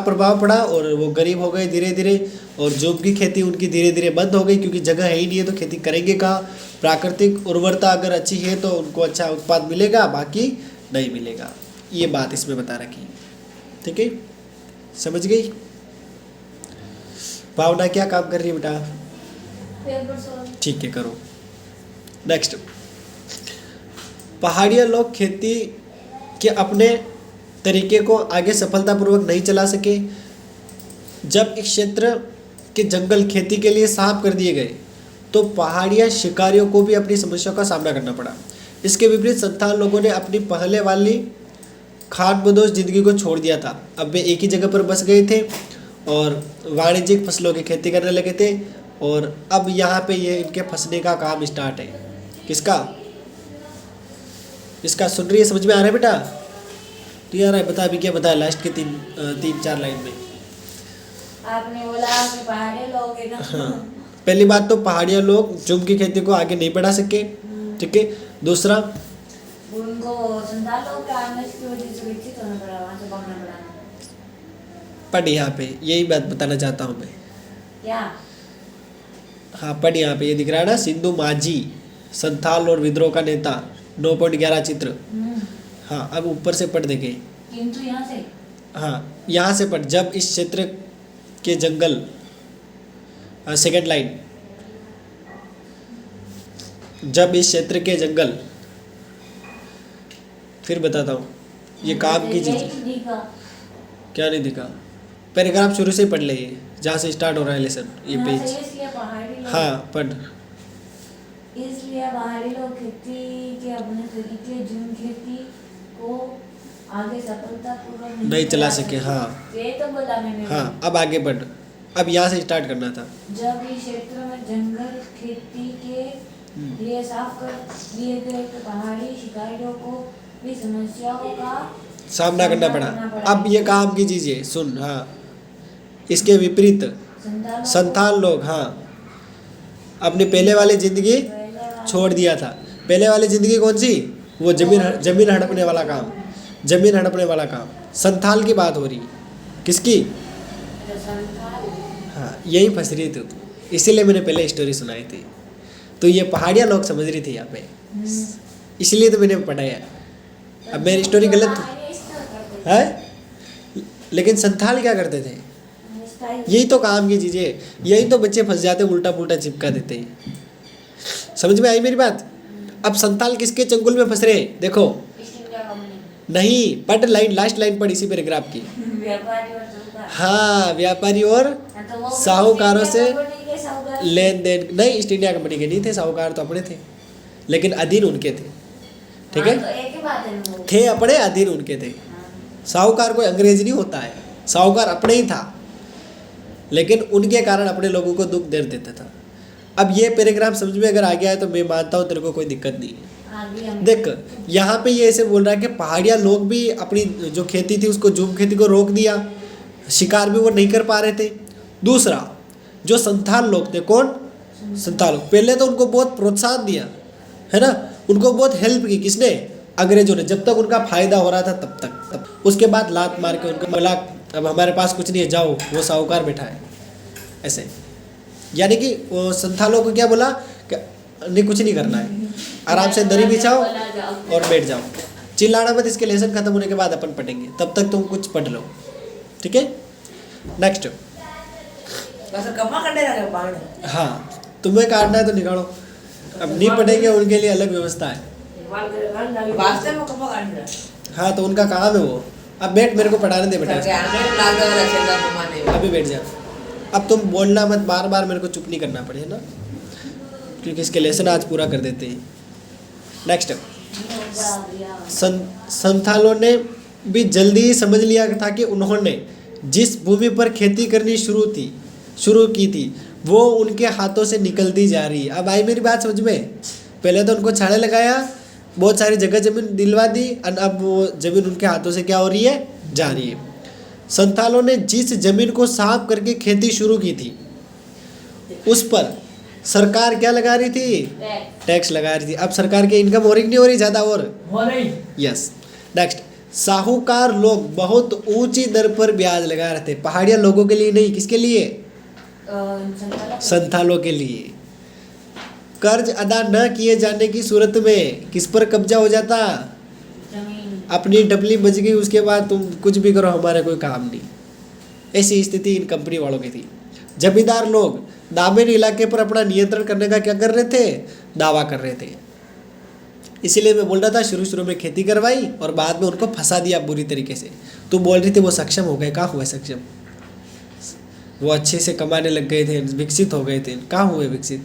प्रभाव पड़ा और वो गरीब हो गए धीरे धीरे। और जो की खेती उनकी धीरे धीरे बंद हो गई क्योंकि जगह है ही नहीं है तो खेती करेंगे कहाँ? प्राकृतिक उर्वरता अगर अच्छी है तो उनको अच्छा उत्पाद मिलेगा, बाकी नहीं मिलेगा। ये बात इसमें बता रखी, ठीक है, समझ गई? भावना क्या काम कर रही है बेटा? ठीक है, करो। नेक्स्ट, पहाड़िया लोग खेती के अपने तरीके को आगे सफलतापूर्वक नहीं चला सके। जब इस क्षेत्र के जंगल खेती के लिए साफ कर दिए गए तो पहाड़िया शिकारियों को भी अपनी समस्याओं का सामना करना पड़ा। इसके विपरीत संथाल लोगों ने अपनी पहले वाली खानाबदोश जिंदगी को छोड़ दिया था। अब वे एक ही जगह पर बस गए थे और वाणिज्यिक फसलों की खेती करने लगे थे और अब यहाँ पे ये इनके फंसने का काम स्टार्ट है। किसका? इसका। सुन रही है? समझ में आ रहा है बेटा? तो यार बता अभी क्या बताया लास्ट के तीन चार लाइन में? आपने बोला कि पहाड़ी लोग है ना। हाँ, पहली बात तो पहाड़िया लोग जुम की खेती को आगे नहीं बढ़ा सके, ठीक है। दूसरा, उनको संथाल लोग के आने की वजह से विकसित होना पड़ा, वहाँ से भागना पड़ा। पढ़ यहाँ पे यही बात बताना चाहता हूँ मैं। क्या? हाँ पढ़, यहाँ पे ये दिख रहा है ना, सिंधु माझी संथाल और विद्रोह का नेता, 9.11 चित्र। हाँ अब ऊपर से पढ़ देखे। किंतु यहाँ से हाँ यहाँ से पढ़, जब इस क्षेत्र के जंगल, सेकंड लाइन, जब इस क्षेत्र के जंगल, फिर बताता हूँ, ये काम की चीज। क्या नहीं दिखा? पैराग्राफ शुरू से पढ़ ले, ये जहाँ से स्टार्ट हो रहा है लेसन, ये पेज। हाँ पढ़। इसलिए पहाड़ी लोग खेती के अपने तरीके, जिन खेती को आगे सफलतापूर्वक नहीं चला सके। हाँ ये तो बोला मैंने। हाँ अब आगे बढ़, अब यहाँ से स्टार्ट करना था। जब इस क्षेत्र में जंगल खेती के लिए साफ कर दिए गए तो पहाड़ी शिकारियों को भी समस्याओं का सामना करना पड़ा। अब ये काम की चीज़ें सुन। हाँ इसके विपरीत संथाल लोग, हाँ, अपनी पहले वाली जिंदगी छोड़ दिया था। पहले वाली जिंदगी कौन सी? वो जमीन हड़पने वाला काम, जमीन हड़पने वाला काम। संथाल की बात हो रही, किसकी? हाँ यही फंस रही थी, इसीलिए मैंने पहले स्टोरी सुनाई थी। तो ये पहाड़िया लोग समझ रही थी यहाँ पे, इसलिए तो मैंने पढ़ाया। अब मेरी स्टोरी गलत है, लेकिन संथाल क्या करते थे? यही तो काम की चीज़ें, यही तो बच्चे फंस जाते, उल्टा पुल्टा चिपका देते हैं। समझ में आई मेरी बात? अब संथाल किसके चंगुल में फंस रहे? देखो नहीं, पढ़ लाइन, लास्ट लाइन पढ़ इसी पैराग्राफ की। हाँ व्यापारी और साहूकारों से लेन देन। नहीं ईस्ट इंडिया कंपनी के नहीं थे, साहूकार तो अपने थे, लेकिन अधीन उनके थे। ठीक है, थे अपने, अधीन उनके थे। साहूकार कोई अंग्रेज नहीं होता है, साहूकार अपने ही था, लेकिन उनके कारण अपने लोगों को दुख दे देता था। अब ये पैराग्राफ समझ में अगर आ गया है तो मैं मानता हूँ तेरे को कोई दिक्कत नहीं है। देख यहाँ पे ये ऐसे बोल रहा है कि पहाड़िया लोग भी अपनी जो खेती थी उसको, झूम खेती को रोक दिया, शिकार भी वो नहीं कर पा रहे थे। दूसरा जो संथाल लोग थे, कौन? संथाल लोग, पहले तो उनको बहुत प्रोत्साहन दिया है ना, उनको बहुत हेल्प की, किसने? अंग्रेजों ने, जब तक उनका फायदा हो रहा था तब तक। उसके बाद लात मार के उनको बोला अब हमारे पास कुछ नहीं है, जाओ, वो साहूकार बैठा है, ऐसे। यानी कि वो संथालों को क्या बोला कि नहीं कुछ नहीं करना है, आराम से दरी बिछाओ और बैठ जाओ, चिल्लाना मत, इसके लेसन खत्म होने के बाद अपन पढ़ेंगे, तब तक तुम कुछ पढ़ लो। ठीक है, नेक्स्ट। हाँ तुम्हें काटना है तो निकालो, अब नहीं पढ़ेंगे उनके लिए अलग व्यवस्था है। हाँ तो उनका काम है वो। अब बैठ, मेरे को पढ़ाने दे बेटा, अभी बैठ जा। अब तुम बोलना मत बार बार, मेरे को चुप नहीं करना पड़े ना, क्योंकि इसके लेसन आज पूरा कर देते हैं। नेक्स्ट, संथालों ने भी जल्दी ही समझ लिया था कि उन्होंने जिस भूमि पर खेती करनी शुरू की थी वो उनके हाथों से निकलती जा रही है। अब आई मेरी बात समझ में? पहले तो उनको छाड़े लगाया, बहुत सारी जगह जमीन दिलवा दी, और अब वो जमीन उनके हाथों से क्या हो रही है? जा रही है। संथालों ने जिस जमीन को साफ करके खेती शुरू की थी उस पर सरकार क्या लगा रही थी? टैक्स लगा रही थी। अब सरकार की इनकम हो रही नहीं हो रही ज़्यादा? और हो रही। यस। नेक्स्ट, साहूकार लोग बहुत ऊंची दर पर ब्याज लगा रहे थे, पहाड़िया लोगों के लिए नहीं, किसके लिए? संथालों के लिए। कर्ज अदा न किए जाने की सूरत में किस पर कब्जा हो जाता? अपनी डबली बच गई, उसके बाद तुम कुछ भी करो, हमारा कोई काम नहीं। ऐसी स्थिति इन कंपनी वालों की थी। जमींदार लोग दामिनी इलाके पर अपना नियंत्रण करने का क्या कर रहे थे? दावा कर रहे थे। इसीलिए मैं बोल रहा था, शुरू में खेती करवाई और बाद में उनको फंसा दिया बुरी तरीके से। तो बोल रही थी वो सक्षम हो गए, कहाँ हुए सक्षम? वो अच्छे से कमाने लग गए थे, विकसित हो गए थे, कहाँ हुए विकसित?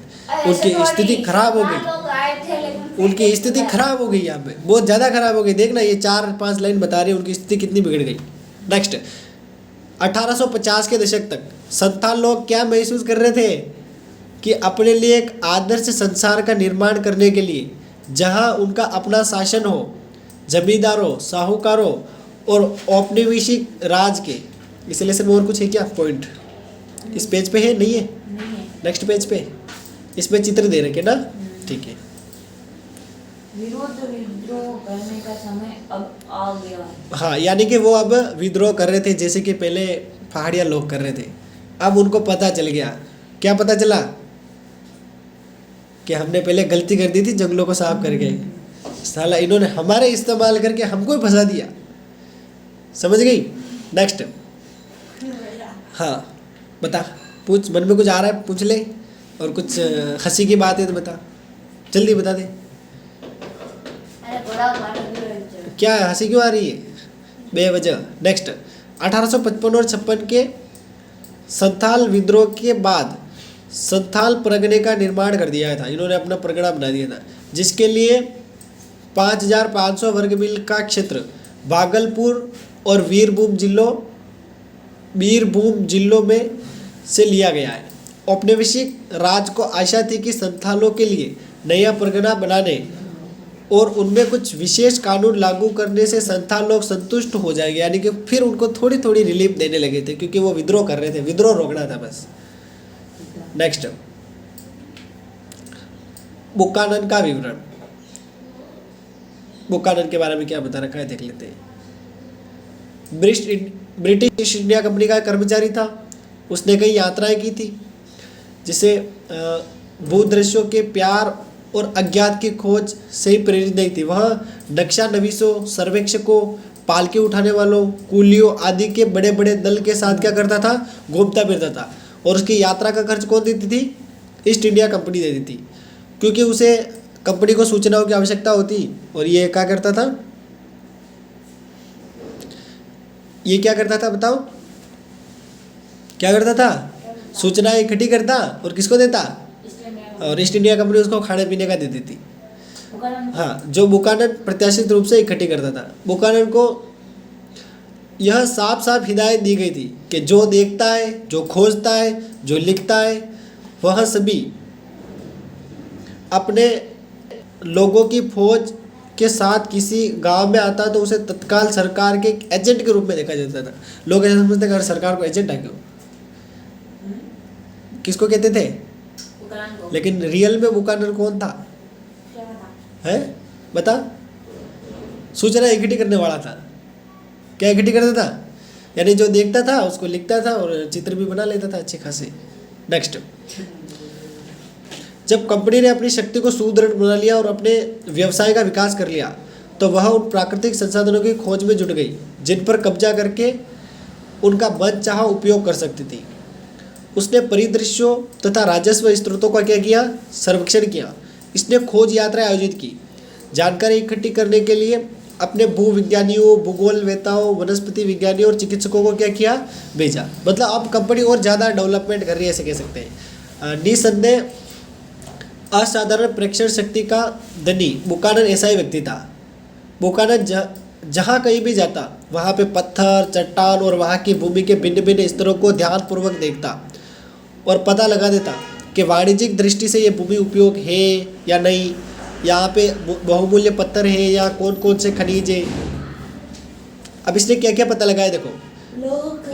उनकी स्थिति खराब हो गई, उनकी स्थिति खराब हो गई, यहाँ पे बहुत ज़्यादा खराब हो गई। देखना ये 4-5 लाइन बता रही है उनकी स्थिति कितनी बिगड़ गई। नेक्स्ट, 1850 के दशक तक संथाल लोग क्या महसूस कर रहे थे कि अपने लिए एक आदर्श संसार का निर्माण करने के लिए, जहाँ उनका अपना शासन हो, जमींदारों, साहूकारों और औपनिवेशिक राज के। इस लेसन में और कुछ है क्या पॉइंट? इस पेज पे है? नहीं है, नेक्स्ट पेज पे इसमें चित्र दे रखे ना, ठीक है। विद्रोह करने का समय अब आ गया। हाँ, यानी कि वो अब विद्रोह कर रहे थे, जैसे कि पहले पहाड़िया लोग कर रहे थे। अब उनको पता चल गया। क्या पता चला? कि हमने पहले गलती कर दी थी जंगलों को साफ करके, साला इन्होंने हमारे इस्तेमाल करके हमको ही फंसा दिया। समझ गई? नेक्स्ट। हाँ बता, पूछ, मन में कुछ आ रहा है पूछ ले, और कुछ हंसी की बात है तो बता, जल्दी बता दे। अरे बड़ा मारो भी क्या है, हंसी क्यों आ रही है बेवजह? नेक्स्ट। 1855 और 56 के संथाल विद्रोह के बाद संथाल परगने का निर्माण कर दिया था, इन्होंने अपना परगना बना दिया था, जिसके लिए 5500 वर्ग मील का क्षेत्र भागलपुर और वीरभूम जिलों में से लिया गया है। औपनिवेशिक राज को आशा थी कि संथालों के लिए नया परगना बनाने और उनमें कुछ विशेष कानून लागू करने से संथाल लोग संतुष्ट हो जाएंगे, यानी कि फिर उनको थोड़ी थोड़ी रिलीफ देने लगे थे, क्योंकि वो विद्रोह कर रहे थे, विद्रोह रोकना था बस। नेक्स्ट, बुकानन का विवरण। बुकानन के बारे में क्या बता रखा है देख लेते हैं। ब्रिटिश ईस्ट इंडिया कंपनी का कर्मचारी था, उसने कई यात्राएं की थी, जिसे भूदृश्यों के प्यार और अज्ञात की खोज से ही प्रेरित नहीं थी। वह नक्शा नवीसों, सर्वेक्षकों, पालकी उठाने वालों, कूलियों आदि के बड़े बड़े दल के साथ क्या करता था, घूमता फिरता था। और उसकी यात्रा का खर्च कौन देती थी? ईस्ट इंडिया कंपनी देती थी, क्योंकि उसे कंपनी को सूचनाओं की आवश्यकता होती। और ये क्या करता था, ये क्या करता था बताओ, क्या करता था? सूचनाएं इकट्ठी करता और किसको देता? और ईस्ट इंडिया कंपनी उसको खाने पीने का दे देती। हाँ, जो बुकानन प्रत्याशित रूप से इकट्ठी करता था। बुकानन को यह साफ साफ हिदायत दी गई थी कि जो देखता है, जो खोजता है, जो लिखता है, वह सभी अपने लोगों की फौज के साथ किसी गांव में आता तो उसे तत्काल सरकार के एजेंट के रूप में देखा जाता था। लोग ऐसा समझते हैं कि सरकार को एजेंट है क्यों, किसको कहते थे? लेकिन रियल में बुकानन कौन था? है बता? सूचना इकट्ठी करने वाला था। क्या इकट्ठी करता था? यानी जो देखता था उसको लिखता था और चित्र भी बना लेता था अच्छे खासे। नेक्स्ट, जब कंपनी ने अपनी शक्ति को सुदृढ़ बना लिया और अपने व्यवसाय का विकास कर लिया, तो वह उन प्राकृतिक संसाधनों की खोज में जुट गई जिन पर कब्जा करके उनका मनचाहा उपयोग कर सकती थी। उसने परिदृश्यों तथा राजस्व स्रोतों का क्या किया? सर्वेक्षण किया। इसने खोज यात्राएं आयोजित की, जानकारी इकट्ठी करने के लिए अपने भूविज्ञानियों, भूगोलवेताओं, वनस्पति विज्ञानियों और चिकित्सकों को क्या किया? भेजा। मतलब अब कंपनी और ज़्यादा डेवलपमेंट कर रही है, ऐसे कह सकते हैं। निसंदेह असाधारण प्रेक्षण शक्ति का धनी बुकानन ऐसा ही व्यक्ति था। बुकानन जहाँ कहीं भी जाता वहाँ पे पत्थर, चट्टान और वहाँ की भूमि के भिन्न भिन्न स्तरों को ध्यानपूर्वक देखता और पता लगा देता कि वाणिज्यिक दृष्टि से ये भूमि उपयोग है या नहीं, यहाँ पे बहुमूल्य पत्थर है या कौन कौन से खनिज है। अब इसने क्या क्या पता लगाया देखो,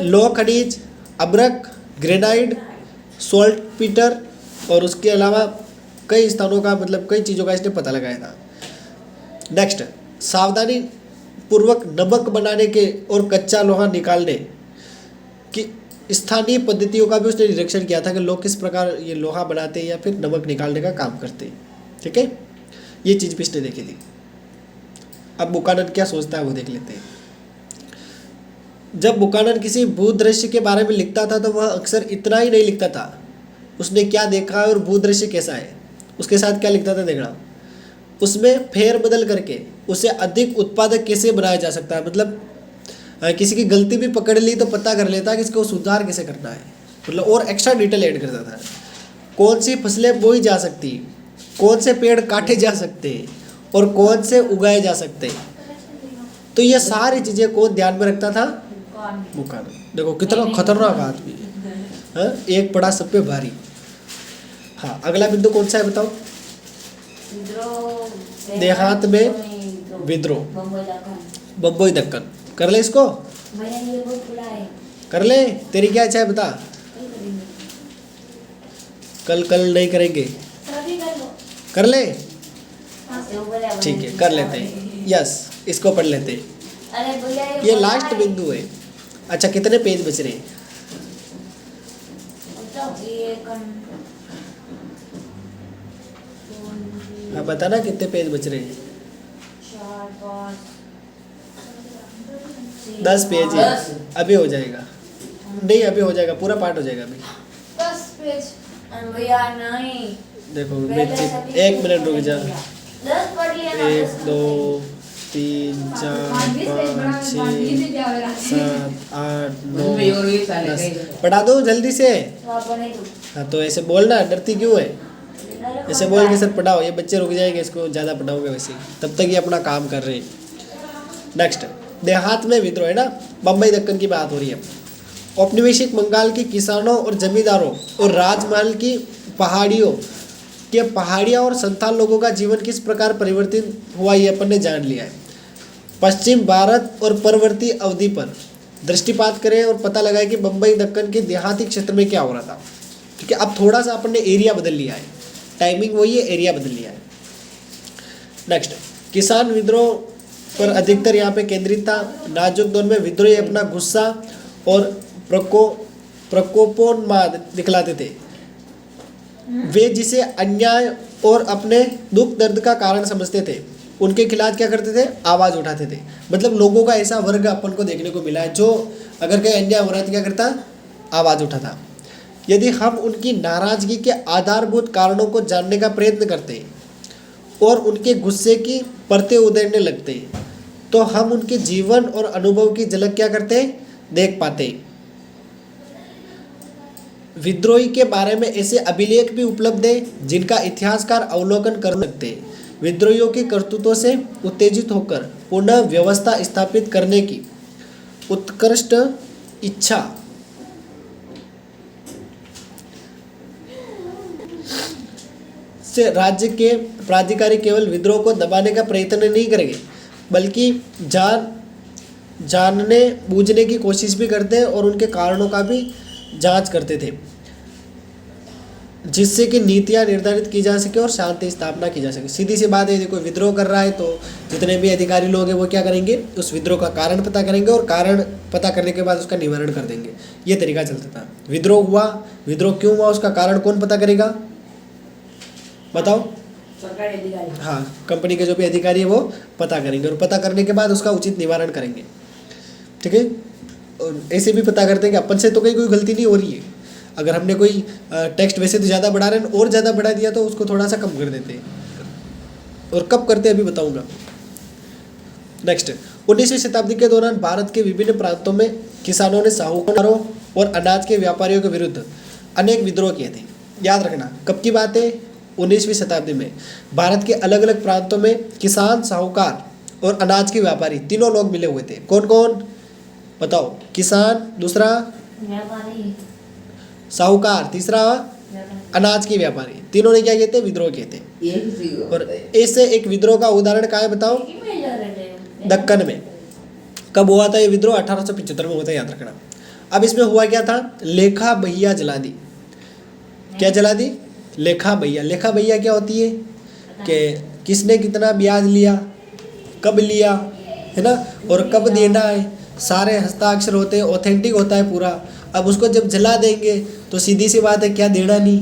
लौह खनिज, अब्रक, ग्रेनाइट, सॉल्ट पीटर और उसके अलावा कई स्थानों का, मतलब कई चीज़ों का इसने पता लगाया था। नेक्स्ट, सावधानी पूर्वक नमक बनाने के और कच्चा लोहा निकालने की स्थानीय पद्धतियों का भी उसने निरीक्षण किया था कि लोग किस प्रकार ये लोहा बनाते हैं या फिर नमक निकालने का काम करते हैं। ठीक है, ये चीज़ भी इसने देखी थी। अब बुकानन क्या सोचता है वो देख लेते हैं। जब बुकानन किसी भूदृश्य के बारे में लिखता था तो वह अक्सर इतना ही नहीं लिखता था उसने क्या देखा है और भूदृश्य कैसा है, उसके साथ क्या लिखता था देखना। उसमें फेर बदल करके उसे अधिक उत्पादक कैसे बनाया जा सकता है, मतलब किसी की गलती भी पकड़ ली तो पता कर लेता कि इसको सुधार कैसे करना है, मतलब और एक्स्ट्रा डिटेल ऐड करता था। कौन सी फसलें बोई जा सकती, कौन से पेड़ काटे जा सकते और कौन से उगाए जा सकते, तो ये सारी चीज़ें कौन ध्यान में रखता था? बुकानन। देखो कितना खतरनाक आदमी है, एक पड़ा सब पे भारी। हाँ, अगला बिंदु कौन सा है बताओ? देहात में विद्रोह, बम्बई दक्कन। कर ले इसको, कर ले। तेरी क्या इच्छा है बता? कल नहीं करेंगे, कर ले। ठीक है, कर लेते हैं। यस, इसको पढ़ लेते हैं। ये लास्ट बिंदु है। अच्छा, कितने पेज बच रहे हैं? अब बताना कितने पेज बच रहे हैं। 4 5 10 पेज है, अभी हो जाएगा। नहीं अभी हो जाएगा, पूरा पार्ट हो जाएगा अभी। 10 पेज। भैया नहीं, देखो पहले मिर्ची, सभी 1 मिनट रुक जा। 10 पढ़ लिया ना, 1 10 2 3 4 5 6 7 8 9 10 पढ़ा दो जल्दी से। तो आप बने तो हाँ तो ऐसे बोलना, डरती क्यों है? ऐसे बोल के सर पढ़ाओ, ये बच्चे रुक जाएंगे, इसको ज़्यादा पढ़ाओगे वैसे, तब तक ये अपना काम कर रहे हैं। नेक्स्ट, देहात में विद्रोह है ना, बम्बई दक्कन की बात हो रही है। औपनिवेशिक बंगाल के किसानों और जमींदारों और राजमहल की पहाड़ियों के पहाड़िया और संथाल लोगों का जीवन किस प्रकार परिवर्तित हुआ, ये अपन ने जान लिया है। पश्चिम भारत और परवर्ती अवधि पर दृष्टिपात करें और पता लगाए कि बम्बई दक्कन के देहाती क्षेत्र में क्या हो रहा था। ठीक है, अब थोड़ा सा अपन ने एरिया बदल लिया है, टाइमिंग वही है, एरिया बदल लिया है। नेक्स्ट, किसान विद्रोह पर अधिकतर यहाँ पे केंद्रित था। नाजुक दौर में विद्रोही अपना गुस्सा और प्रकोपोन्माद दिखलाते थे। वे जिसे अन्याय और अपने दुख दर्द का कारण समझते थे, उनके खिलाफ क्या करते थे? आवाज़ उठाते थे। मतलब लोगों का ऐसा वर्ग अपन को देखने को मिला है जो अगर कहीं अन्याय हो रहा है तो क्या करता? आवाज़ उठाता। यदि हम उनकी नाराज़गी के आधारभूत कारणों को जानने का प्रयत्न करते और उनके गुस्से की परतें उधेड़ने लगते, तो हम उनके जीवन और अनुभव की झलक क्या करते? देख पाते। विद्रोही के बारे में ऐसे अभिलेख भी उपलब्ध हैं जिनका इतिहासकार अवलोकन कर सकते हैं। विद्रोहियों की करतूतों से उत्तेजित होकर पुनः व्यवस्था स्थापित करने की उत्कृष्ट इच्छा से राज्य के प्राधिकारी केवल विद्रोह को दबाने का प्रयत्न नहीं करेंगे, बल्कि जानने बूझने की कोशिश भी करते हैं और उनके कारणों का भी जांच करते थे, जिससे कि नीतियाँ निर्धारित की जा सके और शांति स्थापना की जा सके। सीधी सी बात है, यदि कोई विद्रोह कर रहा है तो जितने भी अधिकारी लोग हैं वो क्या करेंगे? उस विद्रोह का कारण पता करेंगे और कारण पता करने के बाद उसका निवारण कर देंगे। ये तरीका चलता था। विद्रोह हुआ, विद्रोह क्यों हुआ, उसका कारण कौन पता करेगा? बताओ। सरकारी अधिकारी। हाँ, कंपनी के जो भी अधिकारी है वो पता करेंगे और पता करने के बाद उसका उचित निवारण करेंगे। ठीक है, और ऐसे भी पता करते हैं कि अपन से तो कोई गलती नहीं हो रही है। अगर हमने कोई टेक्स्ट वैसे तो ज़्यादा बढ़ा रहे हैं और ज़्यादा बढ़ा दिया तो उसको थोड़ा सा कम कर देते हैं, और कब करते हैं अभी बताऊंगा। नेक्स्ट, 19वीं शताब्दी के दौरान भारत के विभिन्न प्रांतों में किसानों ने साहूकारों और अनाज के व्यापारियों के विरुद्ध अनेक विद्रोह किए थे। याद रखना, कब की बात है? 19वीं शताब्दी में भारत के अलग अलग प्रांतों में किसान, साहूकार और अनाज के व्यापारी तीनों लोग मिले हुए थे। कौन कौन बताओ? किसान, दूसरा व्यापारी, साहूकार, तीसरा अनाज के व्यापारी। तीनों ने क्या किए थे? विद्रोह किए थे। और ऐसे एक विद्रोह का उदाहरण क्या है बताओ? दक्कन में। कब हुआ था ये विद्रोह? 1875 में हुआ था, याद रखना। अब इसमें हुआ क्या था? लेखा बहिया जला दी। क्या जला दी? लेखा बहिया। लेखा बहिया क्या होती है? कि किसने कितना ब्याज लिया, कब लिया, है ना, और कब देना है, सारे हस्ताक्षर होते हैं, ऑथेंटिक होता है पूरा। अब उसको जब जला देंगे तो सीधी सी बात है, क्या देना नहीं,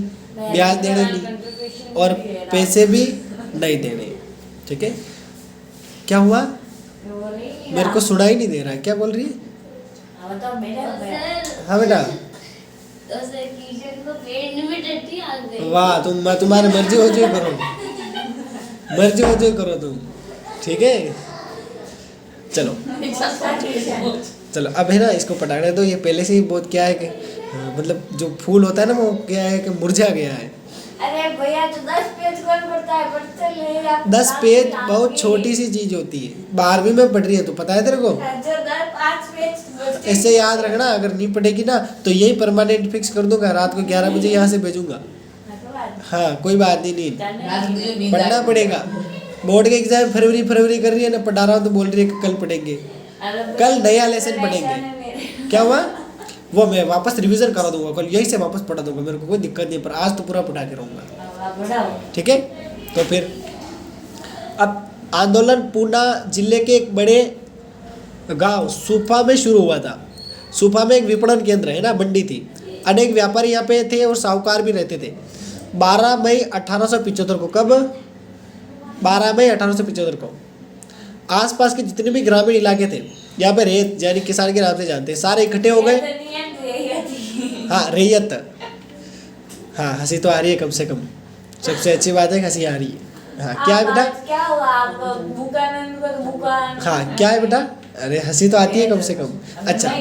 ब्याज देना नहीं और पैसे भी नहीं देने। ठीक है, क्या हुआ? मेरे को सुनाई नहीं दे रहा है, क्या बोल रही है? हाँ बेटा, वाह, तुम्हारी मर्जी हो जो करो, मर्जी हो जो करो तुम। ठीक है, चलो चलो अब है ना, इसको पटाने दो। ये पहले से ही बहुत क्या है कि मतलब जो फूल होता है ना वो क्या है कि मुरझा गया है। अरे भैया तो 10 पेज कौन पढ़ता है? पढ़ते ले आप। 10 पेज बहुत छोटी सी चीज होती है। 12वीं में पढ़ रही है तो पता है तेरे को? जो 5 पेज ऐसे याद रखना, अगर नहीं पढ़ेगी ना तो यही परमानेंट फिक्स कर दूंगा, रात को 11 बजे यहाँ से भेजूंगा। हाँ, कोई बात नहीं, पढ़ना पड़ेगा। बोर्ड के एग्जाम फरवरी कर रही है ना, पढ़ा रहा हूँ तो बोल रही है कि कल पढ़ेंगे, कल नया लेसन पढ़ेंगे। क्या हुआ? वो मैं वापस रिवीजन करा दूंगा, कल यही से वापस पढ़ा दूंगा, मेरे को कोई दिक्कत नहीं, पर आज तो पूरा पढ़ा के रहूँगा। ठीक है, तो फिर अब आंदोलन पूना जिले के एक बड़े गांव सूफा में शुरू हुआ था। सूफा में एक विपणन केंद्र है ना, मंडी थी। अनेक व्यापारी यहाँ पे थे और साहूकार भी रहते थे। 12 मई 1875 को, कब? 12 मई 1875 को आसपास के जितने भी ग्रामीण इलाके थे, यहाँ पे रेत यानी किसान के नाम से जानते हैं, सारे इकट्ठे हो गए। हाँ रैयत, हाँ हंसी तो आ रही है कम से कम, सबसे अच्छी बात है हंसी आ रही है। हाँ क्या है बेटा? क्या हुआ आप बुकानन को तो बुकान। हाँ क्या है बेटा? अरे हंसी तो आती है कम से कम। अच्छा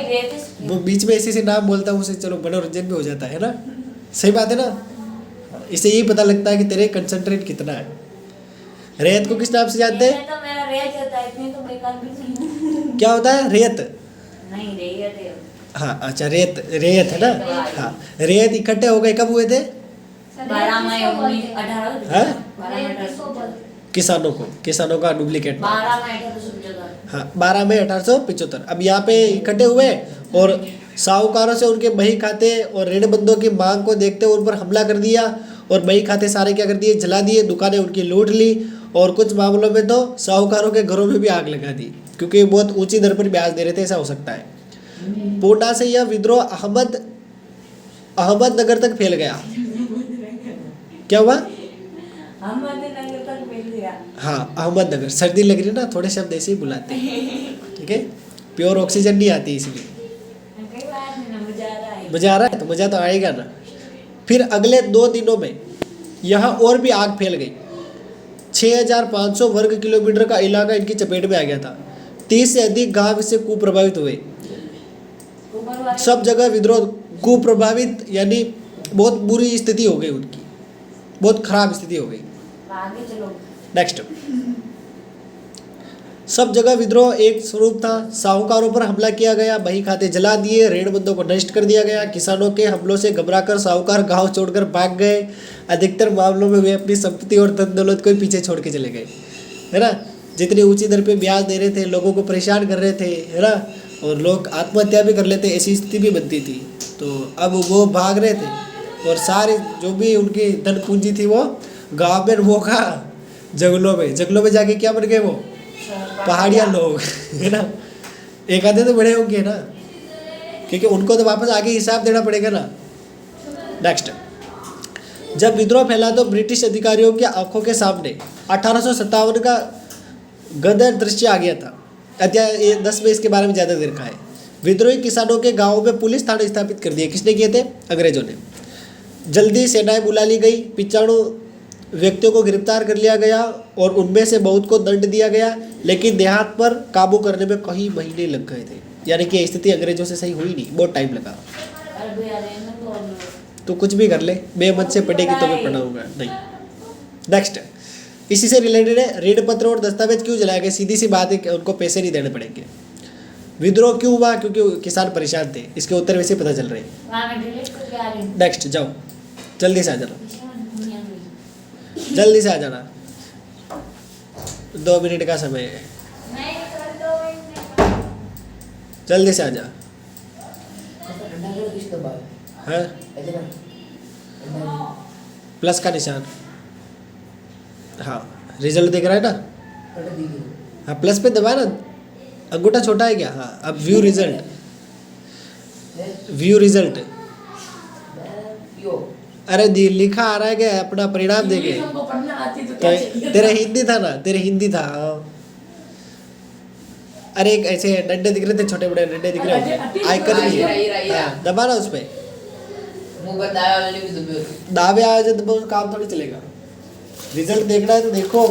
वो बीच में ऐसे नाम बोलता हूँ उसे, चलो मनोरंजन भी हो जाता है ना, सही बात है ना। इससे यही पता लगता है कि तेरे कंसंट्रेट कितना है। रेत को किस नाम से जानते हैं? तो मेरा रेत होता है, इतनी तो बेकार भी नहीं। क्या होता है? रेत। नहीं रेत है। हाँ अच्छा रेत, रेत है ना। हाँ रेत इकट्ठे हो गए, कब हुए थे? 12 मई 1875। हाँ? 12 मई 1875। किसानों का डुप्लीकेट। 12 मई 1875। हाँ 12 मई 1875। अब यहाँ पे इकट्ठे हुए और साहूकारों से उनके बही खाते और ऋणबंधों की मांग को देखते हुए उन पर हमला कर दिया और बही खाते सारे क्या कर दिए? जला दिए, दुकानें उनकी लूट ली और कुछ मामलों में तो साहूकारों के घरों में भी आग लगा दी, क्योंकि बहुत ऊंची दर पर ब्याज दे रहे थे, ऐसा हो सकता है। पूना से यह विद्रोह अहमदनगर तक फैल गया। क्या हुआ? अहमदनगर तक फैल गया। हाँ अहमदनगर, सर्दी लग रही है ना, थोड़े शब्द ऐसे ही बुलाते हैं, ठीक है, प्योर ऑक्सीजन नहीं आती इसलिए। कई बात नहीं ना, मजा आ रहा है। मजा आ रहा है तो मजा तो आएगा ना। फिर अगले 2 दिनों में यहाँ और भी आग फैल गई। 6500 वर्ग किलोमीटर का इलाका इनकी चपेट में आ गया था। 30 से अधिक गांव इससे कुप्रभावित हुए। सब जगह विद्रोह, कुप्रभावित यानी बहुत बुरी स्थिति हो गई उनकी, बहुत खराब स्थिति हो गई। आगे चलो। नेक्स्ट, सब जगह विद्रोह एक स्वरूप था। साहूकारों पर हमला किया गया, बही खाते जला दिए, ऋणबंधों को नष्ट कर दिया गया। किसानों के हमलों से घबराकर साहूकार गांव छोड़कर भाग गए। अधिकतर मामलों में वे अपनी संपत्ति और धन दौलत को पीछे छोड़ के चले गए, है ना। जितनी ऊंची दर पे ब्याज दे रहे थे, लोगों को परेशान कर रहे थे, है ना, और लोग आत्महत्या भी कर लेते, ऐसी स्थिति भी बनती थी। तो अब वो भाग रहे थे और सारे जो भी उनकी धन पूंजी थी वो गाँव में वो का जंगलों में जाके क्या बन गए? वो पहाड़िया लोग, है ना। एक आधे तो बड़े होंगे ना, क्योंकि उनको तो वापस आगे हिसाब देना पड़ेगा ना। नेक्स्ट, जब विद्रोह फैला तो ब्रिटिश अधिकारियों की आंखों के सामने 1857 का गदर दृश्य आ गया था। अध्याय 10 में इसके बारे में ज़्यादा देखा है। विद्रोही किसानों के गांवों में पुलिस थाने स्थापित कर दिए। किसने किए थे? अंग्रेजों ने। जल्दी सेनाएं बुला ली गई, 95 व्यक्तियों को गिरफ्तार कर लिया गया और उनमें से बहुत को दंड दिया गया, लेकिन देहात पर काबू करने में कई महीने लग गए थे। यानी कि स्थिति अंग्रेजों से सही हुई नहीं, बहुत टाइम लगा। तो कुछ भी कर ले, बेमत से पढ़ेगी तो मैं पढ़ाऊंगा नहीं। नेक्स्ट, इसी से रिलेटेड है, ऋण पत्र और दस्तावेज क्यों जलाए गए? सीधी सी बात है कि उनको पैसे नहीं देने पड़ेंगे। विद्रोह क्यों हुआ? क्योंकि किसान परेशान थे। इसके उत्तर वैसे पता चल रहे हैं। नेक्स्ट जाओ, जल्दी से आ जाना, जल्दी से आ जाना, 2 मिनट का समय है, जल्दी से आ जा। है प्लस का निशान, हाँ रिजल्ट दिख रहा है ना। हाँ प्लस पे दबा ना, अंगूठा छोटा है क्या? हाँ अब व्यू रिजल्ट, व्यू रिजल्ट। अरे लिखा आ रहा है क्या? अपना परिणाम देखे तो तेरे हिंदी था ना, तेरे हिंदी था। अरे एक ऐसे डंडे दिख रहे थे, छोटे बड़े डंडे दिख रहे हैं, आइकन भी दबा ना उस पे। दावे आ जाए तो काम थोड़ी चलेगा। रिजल्ट देखना है तो देखो,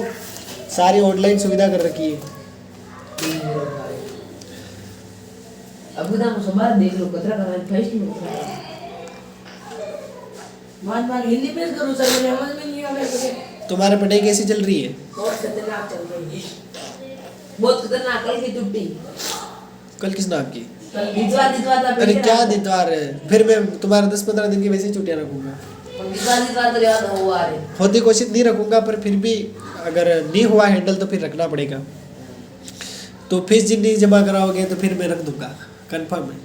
सारी ऑनलाइन सुविधा कर रखी है। अब ना मुसलमान देख लो कतरा करना फर्स्ट में मान हिंदी में करो सर, मेरे समझ में नहीं आ रहा। तुम्हारे पढ़ाई कैसी चल रही है? बहुत खतरनाक चल रही है, बहुत खतरनाक। कल की छुट्टी, कल किस नाम की? कल दितवार था। अरे क्या दितवार है? फिर मैं तुम्हारे 10-15 दिन की वैसे ही छुट्टियां रखूंगा। दितवार तो याद हुआ है, होती कोशिश नहीं रखूंगा, पर फिर भी अगर नहीं हुआ हैंडल तो फिर रखना पड़ेगा। तो फीस जिन नहीं जमा कराओगे तो फिर मैं रख दूंगा, कंफर्म है।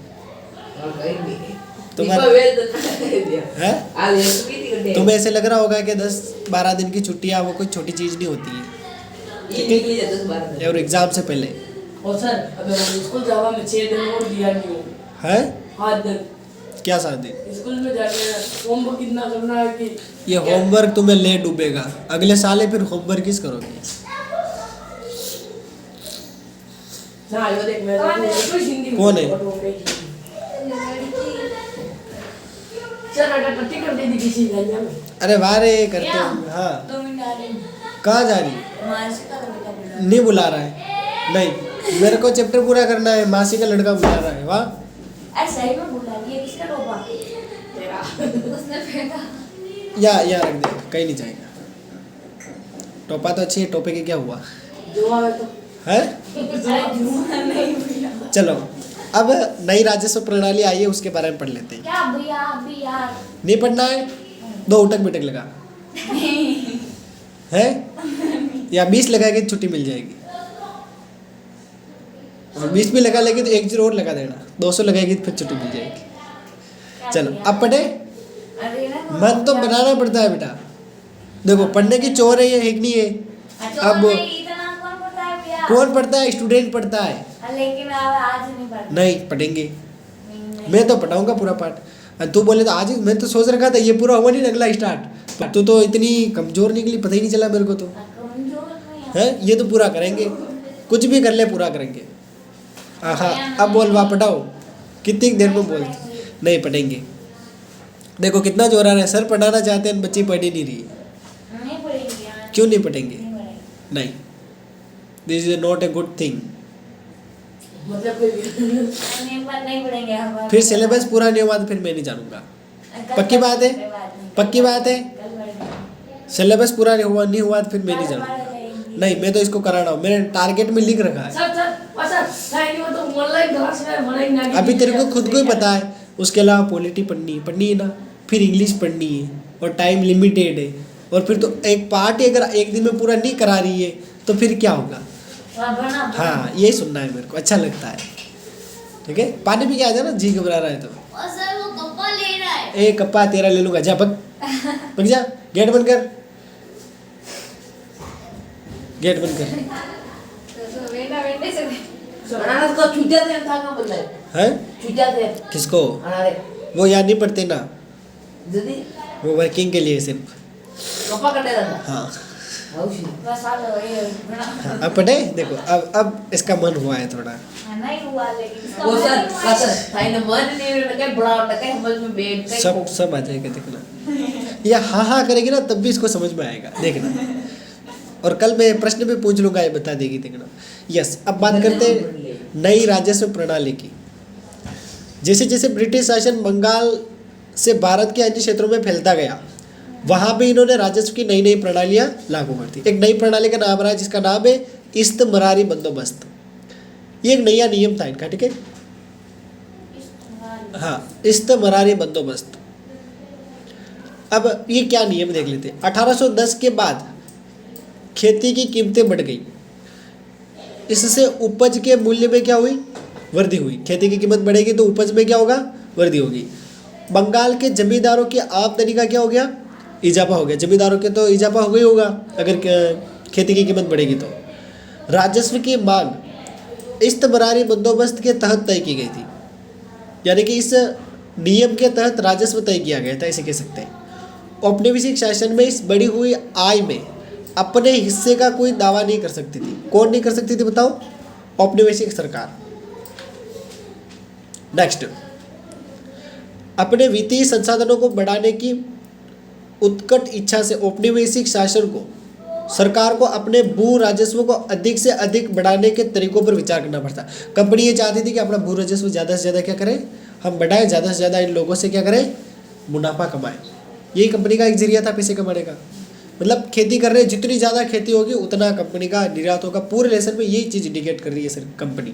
तुम्हें ऐसे लग रहा होगा कि 10-12 दिन की छुट्टियां वो कोई छोटी चीज नहीं होती है, ठीक है, और एग्जाम से पहले। और सर अगर मैं स्कूल जावा में 6 दिन और दिया नहीं हो है, 8 दिन क्या शादी? स्कूल में जाके होमवर्क कितना करना है कि ये होमवर्क तुम्हें ले डूबेगा, अगले साल ही फिर होमवर्क किस करोगे? ना ये देख मैं तो हिंदी कौन है? चल अटा टिकट दे दी किसी ने। अरे वाह रे करते क्या? हो। हाँ 2 मिनट आ रही कहाँ जा रही? मासी का लड़का बोल रहा नहीं बुला रहा है, नहीं मेरे को चैप्टर पूरा करना है, मासी का लड़का बुला रहा है। वाह है। अरे सही में बुला लिया, किसका टोपा? तेरा उसने फेंका। या रख दे, कहीं नहीं जाएगा। टोपा तो अच्छी है, टोपे के क्या हुआ जो आवे तो है? अरे जुआ नहीं भैया। चलो अब नई राजस्व प्रणाली आई है, उसके बारे में पढ़ लेते हैं। क्या भैया अभी यार? नहीं पढ़ना है? दो उठक बैठक लगा है, या 20 लगाएगी तो छुट्टी मिल जाएगी, और 20 भी लगा लेगी तो 1 0 और लगा देना, 200 लगाएगी तो फिर छुट्टी मिल जाएगी। चलो अब पढ़े। अरे ना मन तो बनाना पड़ता है बेटा, देखो पढ़ने की चोर है ये, एक नहीं है। अब इतना कौन पढ़ता है भैया? कौन पढ़ता है? स्टूडेंट पढ़ता है। लेकिन आज नहीं पढ़ता। नहीं पढ़ेंगे, नहीं। मैं तो पढ़ाऊंगा पूरा पाठ। तू बोले तो आज ही, मैं तो सोच रखा था ये पूरा हुआ नहीं अगला स्टार्ट, तू तो इतनी कमजोर निकली, पता ही नहीं चला मेरे को तो। कमजोर नहीं है। है ये तो पूरा करेंगे, कुछ भी कर ले पूरा करेंगे। हाँ अब बोल वाह पढ़ाओ, कितनी देर में बोलते नहीं पढ़ेंगे। देखो कितना जोर आ रहा है, सर पढ़ाना चाहते हैं, बच्ची पढ़ ही नहीं रही है। नहीं पढ़ेंगे यार। क्यों नहीं पढ़ेंगे? नहीं पढ़ेंगे। नहीं, this is not a good thing. मतलब कोई नहीं पढ़ेंगे हम। फिर सिलेबस पूरा नहीं हुआ तो फिर मैं नहीं जानूंगा। पक्की बात है? पक्की बात है? सिलेबस पूरा नहीं हुआ तो फिर मैं नहीं जानूंगा। नहीं मैं तो इसको कराना हूँ, मैंने टारगेट में लिख रखा है। सर नहीं वो तो ऑनलाइन क्लास में बनाएंगे ना। अभी तेरे को खुद को ही पता है, उसके अलावा पॉलिटी पढ़नी है ना, फिर इंग्लिश पढ़नी है, और टाइम लिमिटेड है, और फिर तो एक पार्ट ही अगर एक दिन में पूरा नहीं करा रही है तो फिर क्या होगा? हाँ यही सुनना है मेरे को, अच्छा लगता है। ठीक है पानी पी के आ जाना, जी घबरा रहा है तो। और सर वो कप्पा ले रहा है। एक कप्पा तेरा ले लूंगा, जा भग भग जा, गेट बंद कर, गेट बंद कर। तो बेटा बेटे से अनारस को छुट्टियां दे था का बोल रहा है। हैं? छुट्टियां दे किसको? अनारस वो याद नहीं पढ़ते ना, जल्दी वो वर्किंग के लिए सिर्फ। कपा कर दे रहा हाँ था औषधि बस आ लो ये बड़ा। हाँ, अब पढ़े। देखो अब इसका मन हुआ है थोड़ा। नहीं हुआ लेकिन इसका वो मन सर नहीं हुआ। सर थाई न मन नहीं रहा के बड़ा टके समझ में बैठ के सब आ जाएगा देखना। ये हाँ करेगी ना तब भी इसको समझ में आएगा, देखना। और कल मैं प्रश्न भी पूछ लूंगा, ये बता देगी, देखना। यस अब बात करते हैं नई राजस्व प्रणाली की। जैसे जैसे ब्रिटिश शासन बंगाल से भारत के अन्य क्षेत्रों में फैलता गया, वहाँ भी इन्होंने राजस्व की नई नई प्रणालियाँ लागू कर दी। एक नई प्रणाली का नाम रहा है जिसका नाम है इस्तमरारी बंदोबस्त। ये एक नया नियम था इनका, ठीक है। हाँ इस्तमरारी बंदोबस्त। अब ये क्या नियम देख लेते हैं। 1810 के बाद खेती की कीमतें बढ़ गई, इससे उपज के मूल्य में क्या हुई? वृद्धि हुई। खेती की कीमत बढ़ेगी तो उपज में क्या होगा? वृद्धि होगी। बंगाल के जमींदारों की आमदनी का क्या हो गया? इजाफा हो गया। जमींदारों के तो इजाफा हो गई होगा अगर खेती की कीमत बढ़ेगी तो। राजस्व की मांग इस्तमरारी बंदोबस्त के तहत तय की गई थी, यानी कि इस नियम के तहत राजस्व तय किया गया था, इसे कह सकते हैं। औपनिवेशिक शासन में इस बढ़ी हुई आय में अपने हिस्से का कोई दावा नहीं कर सकती थी। कौन नहीं कर सकती थी बताओ? औपनिवेशिक सरकार। नेक्स्ट, अपने वित्तीय संसाधनों को बढ़ाने की उत्कट इच्छा से औपनिवेशिक शासन को सरकार को अपने भू राजस्व को अधिक से अधिक बढ़ाने के तरीकों पर विचार करना पड़ता। कंपनी ये चाहती थी कि अपना भू राजस्व ज़्यादा से ज़्यादा क्या करें, हम बढ़ाएं, ज़्यादा से ज़्यादा इन लोगों से क्या करें, मुनाफा कमाएं। यही कंपनी का एक जरिया था पैसे कमाने का। मतलब खेती कर रहे हैं, जितनी ज़्यादा खेती होगी उतना कंपनी का निर्यात होगा। पूरे लेसन में यही चीज़ इंडिकेट कर रही है सर कंपनी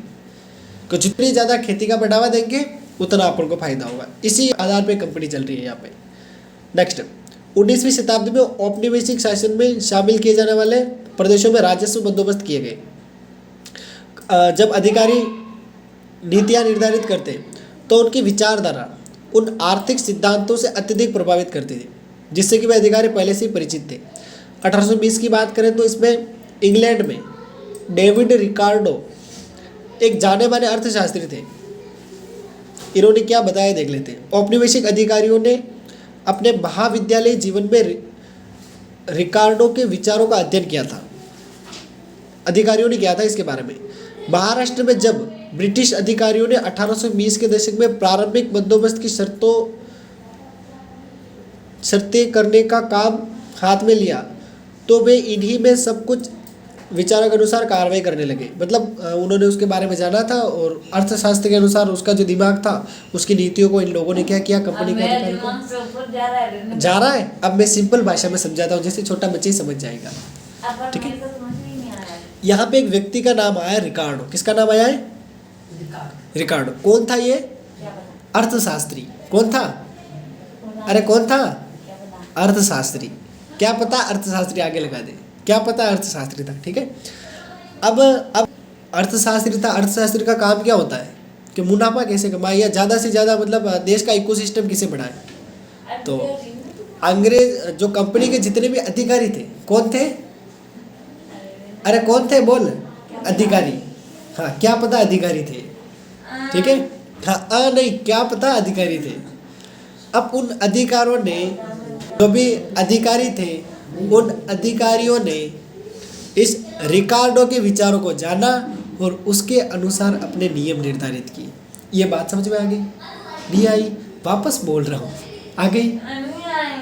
को, जितनी ज़्यादा खेती का बढ़ावा देंगे उतना अपन को फायदा होगा। इसी आधार पे कंपनी चल रही है यहाँ पे। नेक्स्ट, 19वीं शताब्दी में औपनिवेशिक शासन में शामिल किए जाने वाले प्रदेशों में राजस्व बंदोबस्त किए गए। जब अधिकारी नीतियाँ निर्धारित करते तो उनकी विचारधारा उन आर्थिक सिद्धांतों से अत्यधिक प्रभावित करती थी जिससे कि वे अधिकारी पहले से ही परिचित थे। 1820 की बात करें तो इसमें इंग्लैंड में डेविड रिकार्डो एक जाने माने अर्थशास्त्री थे। इन्होंने क्या बताया देख लेते हैं। औपनिवेशिक अधिकारियों ने अपने महाविद्यालय जीवन में रिकार्डो के विचारों का अध्ययन किया था। अधिकारियों ने किया था इसके बारे में। महाराष्ट्र में जब ब्रिटिश अधिकारियों ने 1820 के दशक में प्रारंभिक बंदोबस्त की शर्तें करने का काम हाथ में लिया तो वे इन्हीं में सब कुछ विचारों के अनुसार कार्रवाई करने लगे। मतलब उन्होंने उसके बारे में जाना था और अर्थशास्त्र के अनुसार उसका जो दिमाग था उसकी नीतियों को इन लोगों ने क्या किया, कंपनी के अधिकारी को जा रहा है। अब मैं सिंपल भाषा में समझाता हूँ जिससे छोटा बच्चा ही समझ जाएगा। ठीक है, यहाँ पे एक व्यक्ति का नाम आया रिकार्डो। किसका नाम आया है? रिकार्डो। कौन था ये? अर्थशास्त्री। कौन था? अरे कौन था? अर्थशास्त्री। क्या पता अर्थशास्त्री आगे लगा दे, क्या पता अर्थशास्त्री था। ठीक है, अब अर्थशास्त्री था। अर्थशास्त्री का काम क्या होता है कि मुनाफा कैसे कमाए या ज़्यादा से ज़्यादा मतलब देश का इकोसिस्टम कैसे बढ़ाए। तो अंग्रेज जो कंपनी के जितने भी अधिकारी थे, कौन थे? अरे कौन थे बोल? अधिकारी। हाँ, क्या पता अधिकारी थे। ठीक है, हाँ नहीं, क्या पता अधिकारी थे। अब उन अधिकारों ने, जो भी अधिकारी थे, उन अधिकारियों ने इस रिकार्डो के विचारों को जाना और उसके अनुसार अपने नियम निर्धारित किए। ये बात समझ में आ गई? नहीं आई? वापस बोल रहा हूँ, आ गई?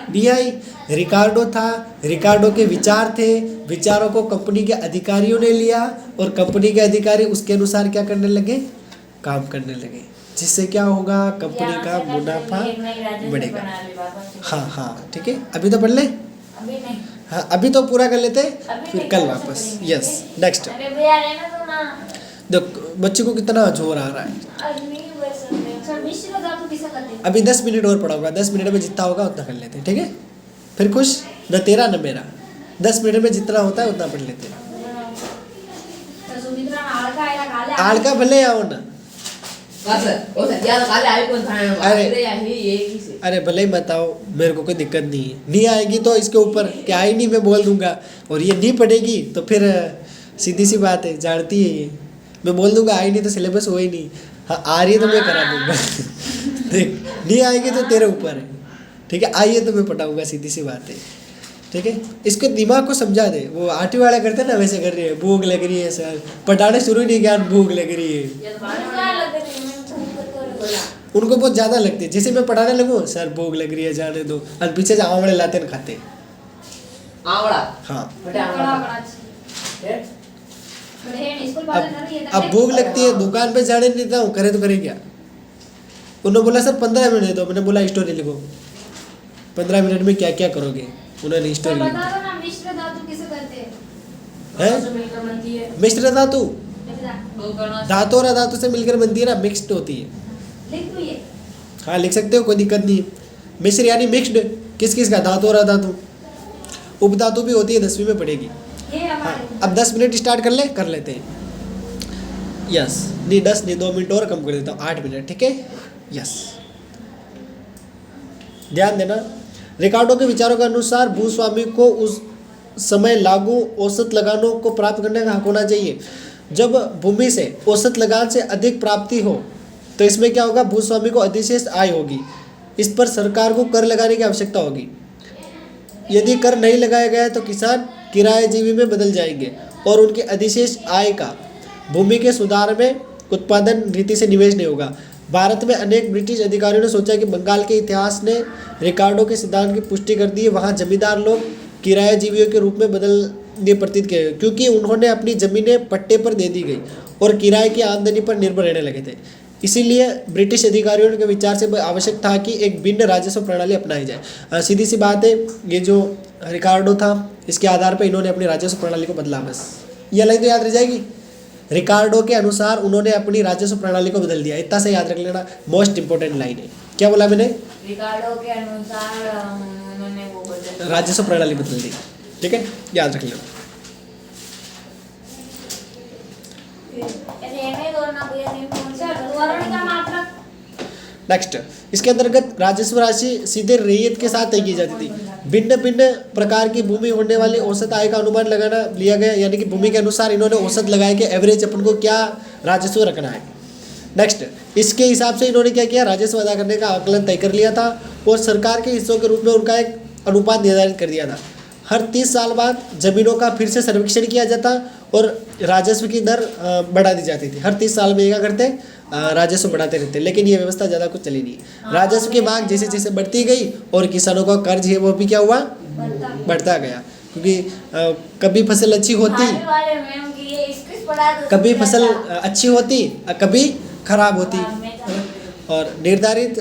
नहीं आई? रिकार्डो था, रिकार्डो के विचार थे, विचारों को कंपनी के अधिकारियों ने लिया और कंपनी के अधिकारी उसके अनुसार क्या करने लगे? काम करने लगे, जिससे क्या होगा? कंपनी का मुनाफा बढ़ेगा। हाँ हाँ, ठीक है, अभी तो पढ़ ले। हाँ, अभी तो पूरा कर लेते, फिर कल वापस। Yes, next. देखो बच्चे को कितना जोर आ रहा है। अभी 10 मिनट और पढ़ाऊंगा, 10 मिनट में जितना होगा उतना कर लेते हैं। ठीक है, फिर खुश न तेरा न मेरा। 10 मिनट में जितना होता है उतना पढ़ लेते हैं। आड़का भले आओ ना। अरे भले ही बताओ, मेरे को कोई दिक्कत नहीं है। नहीं आएगी तो इसके ऊपर क्या ही नहीं, मैं बोल दूंगा। और ये नहीं पढ़ेगी तो फिर सीधी सी बात है, जानती है ये, मैं बोल दूंगा आई नहीं तो सिलेबस हो ही नहीं। हाँ, आ रही है तो मैं करा दूंगा। देख, नहीं आएगी तो तेरे ऊपर है। ठीक है, आइए तो मैं पढ़ाऊंगा, सीधी सी बात है। ठीक है, इसके दिमाग को समझा दे। वो आटी वाला करते ना, वैसे कर रही है। भूख लग रही है सर, पढ़ाने शुरू नहीं किया, भूख लग रही है। उनको बहुत ज़्यादा लगती है। जैसे मैं पढ़ाने लगूँ, सर भूख लग रही है, जाने दो, और पीछे से आंवड़े लाते हैं, खाते। आंवड़ा? हाँ। अब भूख लगती है, दुकान पे जाने नहीं देता हूँ, करे तो करे क्या। उन्होंने बोला सर 15 मिनट दो, मैंने बोला स्टोरी लिखो। 15 मिनट में क्या क्या करोगे? उन्होंने स्टोरी लिखी है। मिश्र धातु, धातु और अधातु से मिलकर बनती है ना, मिक्स्ड होती है। हाँ, लिख सकते हो, कोई दिक्कत नहीं है। मिश्र यानी मिक्स्ड, किस किस का? धातु और अधातु। उपधातु भी होती है, 10वीं में पढ़ेगी। हाँ, अब 10 मिनट स्टार्ट कर ले, कर लेते हैं। यस, नहीं 10 नहीं, 2 मिनट और कम कर देता हूँ, 8 मिनट। ठीक है, यस, ध्यान देना। रिकार्डो के विचारों के अनुसार भूस्वामी को उस समय लागू औसत लगानों को प्राप्त करने का हक होना चाहिए। जब भूमि से औसत लगान से अधिक प्राप्ति हो तो इसमें क्या होगा? भूस्वामी को अधिशेष आय होगी। इस पर सरकार को कर लगाने की आवश्यकता होगी। यदि कर नहीं लगाया गया तो किसान किराएजीवी में बदल जाएंगे और उनकी अधिशेष आय का भूमि के सुधार में उत्पादन रीति से निवेश नहीं होगा। भारत में अनेक ब्रिटिश अधिकारियों ने सोचा कि बंगाल के इतिहास ने रिकार्डो के सिद्धांत की पुष्टि कर दी है। वहाँ जमींदार लोग किराएजीवियों के रूप में बदलने प्रतीत किए, क्योंकि उन्होंने अपनी ज़मीनें पट्टे पर दे दी गई और किराए की आमदनी पर निर्भर रहने लगे थे। इसीलिए ब्रिटिश अधिकारियों के विचार से आवश्यक था कि एक भिन्न राजस्व प्रणाली अपनाई जाए। सीधी सी बात है, ये जो रिकार्डो था, इसके आधार पर इन्होंने अपनी राजस्व प्रणाली को बदला। बस ये लाइन तो याद रह जाएगी। रिकार्डो के अनुसार उन्होंने अपनी राजस्व प्रणाली को बदल दिया। इतना से याद रख लेना, मोस्ट इंपोर्टेंट लाइन है। क्या बोला मैंने? रिकार्डो के अनुसार उन्होंने वो बदल राजस्व प्रणाली बदल दी। ठीक है, याद रख लेना। नेक्स्ट, इसके अंतर्गत राजस्व राशि सीधे रैयत के साथ तय की जाती थी। भिन्न भिन्न प्रकार की भूमि होने वाली औसत आय का अनुमान लगाना लिया गया, यानी कि भूमि के अनुसार इन्होंने औसत लगाया कि एवरेज अपन को क्या राजस्व रखना है। नेक्स्ट, इसके हिसाब से इन्होंने क्या किया, राजस्व अदा करने का आकलन तय कर लिया था और सरकार के हिस्सों के रूप में उनका एक अनुपात निर्धारित कर दिया था। हर 30 साल बाद जमीनों का फिर से सर्वेक्षण किया जाता और राजस्व की दर बढ़ा दी जाती थी। हर 30 साल में ये क्या करते, राजस्व बढ़ाते रहते, लेकिन ये व्यवस्था ज़्यादा कुछ चली नहीं। राजस्व की मांग जैसे जैसे बढ़ती गई और किसानों का कर्ज है वो भी क्या हुआ, बढ़ता गया, क्योंकि कभी फसल अच्छी होती, कभी फसल अच्छी होती, कभी खराब होती, और निर्धारित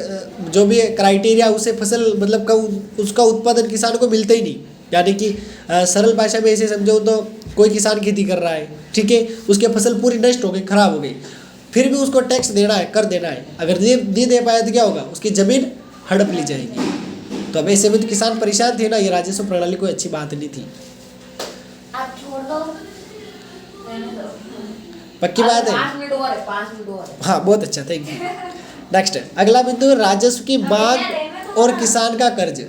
जो भी क्राइटेरिया उसे फसल मतलब का उसका उत्पादन किसान को मिलता ही नहीं। यानी कि सरल भाषा में ऐसे समझो तो कोई किसान खेती कर रहा है, ठीक है, उसकी फसल पूरी नष्ट हो गई, खराब हो गई, फिर भी उसको टैक्स देना है, कर देना है, अगर नहीं दे पाया तो क्या होगा, उसकी ज़मीन हड़प ली जाएगी। तो अब ऐसे में तो किसान परेशान थे ना, ये राजस्व प्रणाली कोई अच्छी बात नहीं थी। आप छोड़ दो, रहने दो। पक्की बात है, 5 मिनट और है, 5 मिनट और है। हाँ बहुत अच्छा, थैंक यू। नेक्स्ट, अगला बिंदु, राजस्व की मांग और किसान का कर्ज।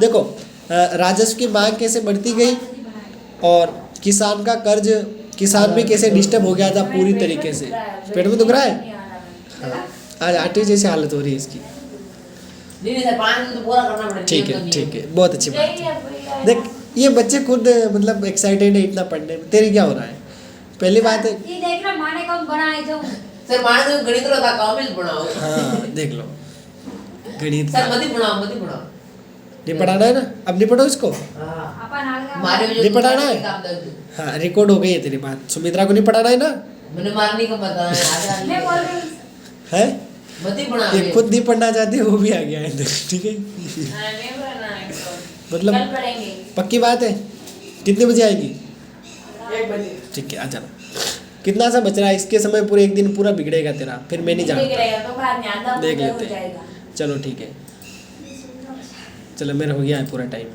देखो राजस्व की मांग कैसे बढ़ती गई और किसान का कर्ज, किसान भी कैसे डिस्टर्ब हो गया था पूरी तरीके से। पेट में दुख रहा है, हाँ, आज आटे जैसी हालत हो रही है इसकी। नहीं सर, 5 मिनट तो पूरा करना पड़ेगा। ठीक है, बहुत अच्छी बात है। देख ये बच्चे खुद मतलब एक्साइटेड है इतना पढ़ने में, तेरी क्या हो रहा है? पहली बात है, ये देख रहा माने कौन बनाए जो सर माने तो गणित रो था, काबिल बनाओ। हाँ देख लो गणित सर मत ही बनाओ। नहीं पढ़ाना है ना, अब नहीं पढ़ो इसको। हां अपन आलगा मारे जो नहीं पढ़ाना है? काम दर्द हाँ रिकॉर्ड हो गई है तेरी बात, सुमित्रा को नहीं पढ़ाना है ना, मैंने मारने का पता है आजा मैं बोल रही हूँ है मत ही बना ये खुद नहीं पढ़ना चाहती, वो भी आ गया है इधर, ठीक है। नहीं बनाना है इसको। मतलब कल पढ़ेंगे। पक्की बात है, कितने बजे आएगी? 1 बजे। ठीक है आ जाना। कितना सा बच रहा है, इसके समय पूरे एक दिन पूरा बिगड़ेगा तेरा, फिर मैं नहीं देख जानता। रहेगा तो बाद में आधा देख हो लेते हैं। जाएगा। चलो ठीक है, चलो मेरा हो गया है पूरा टाइम।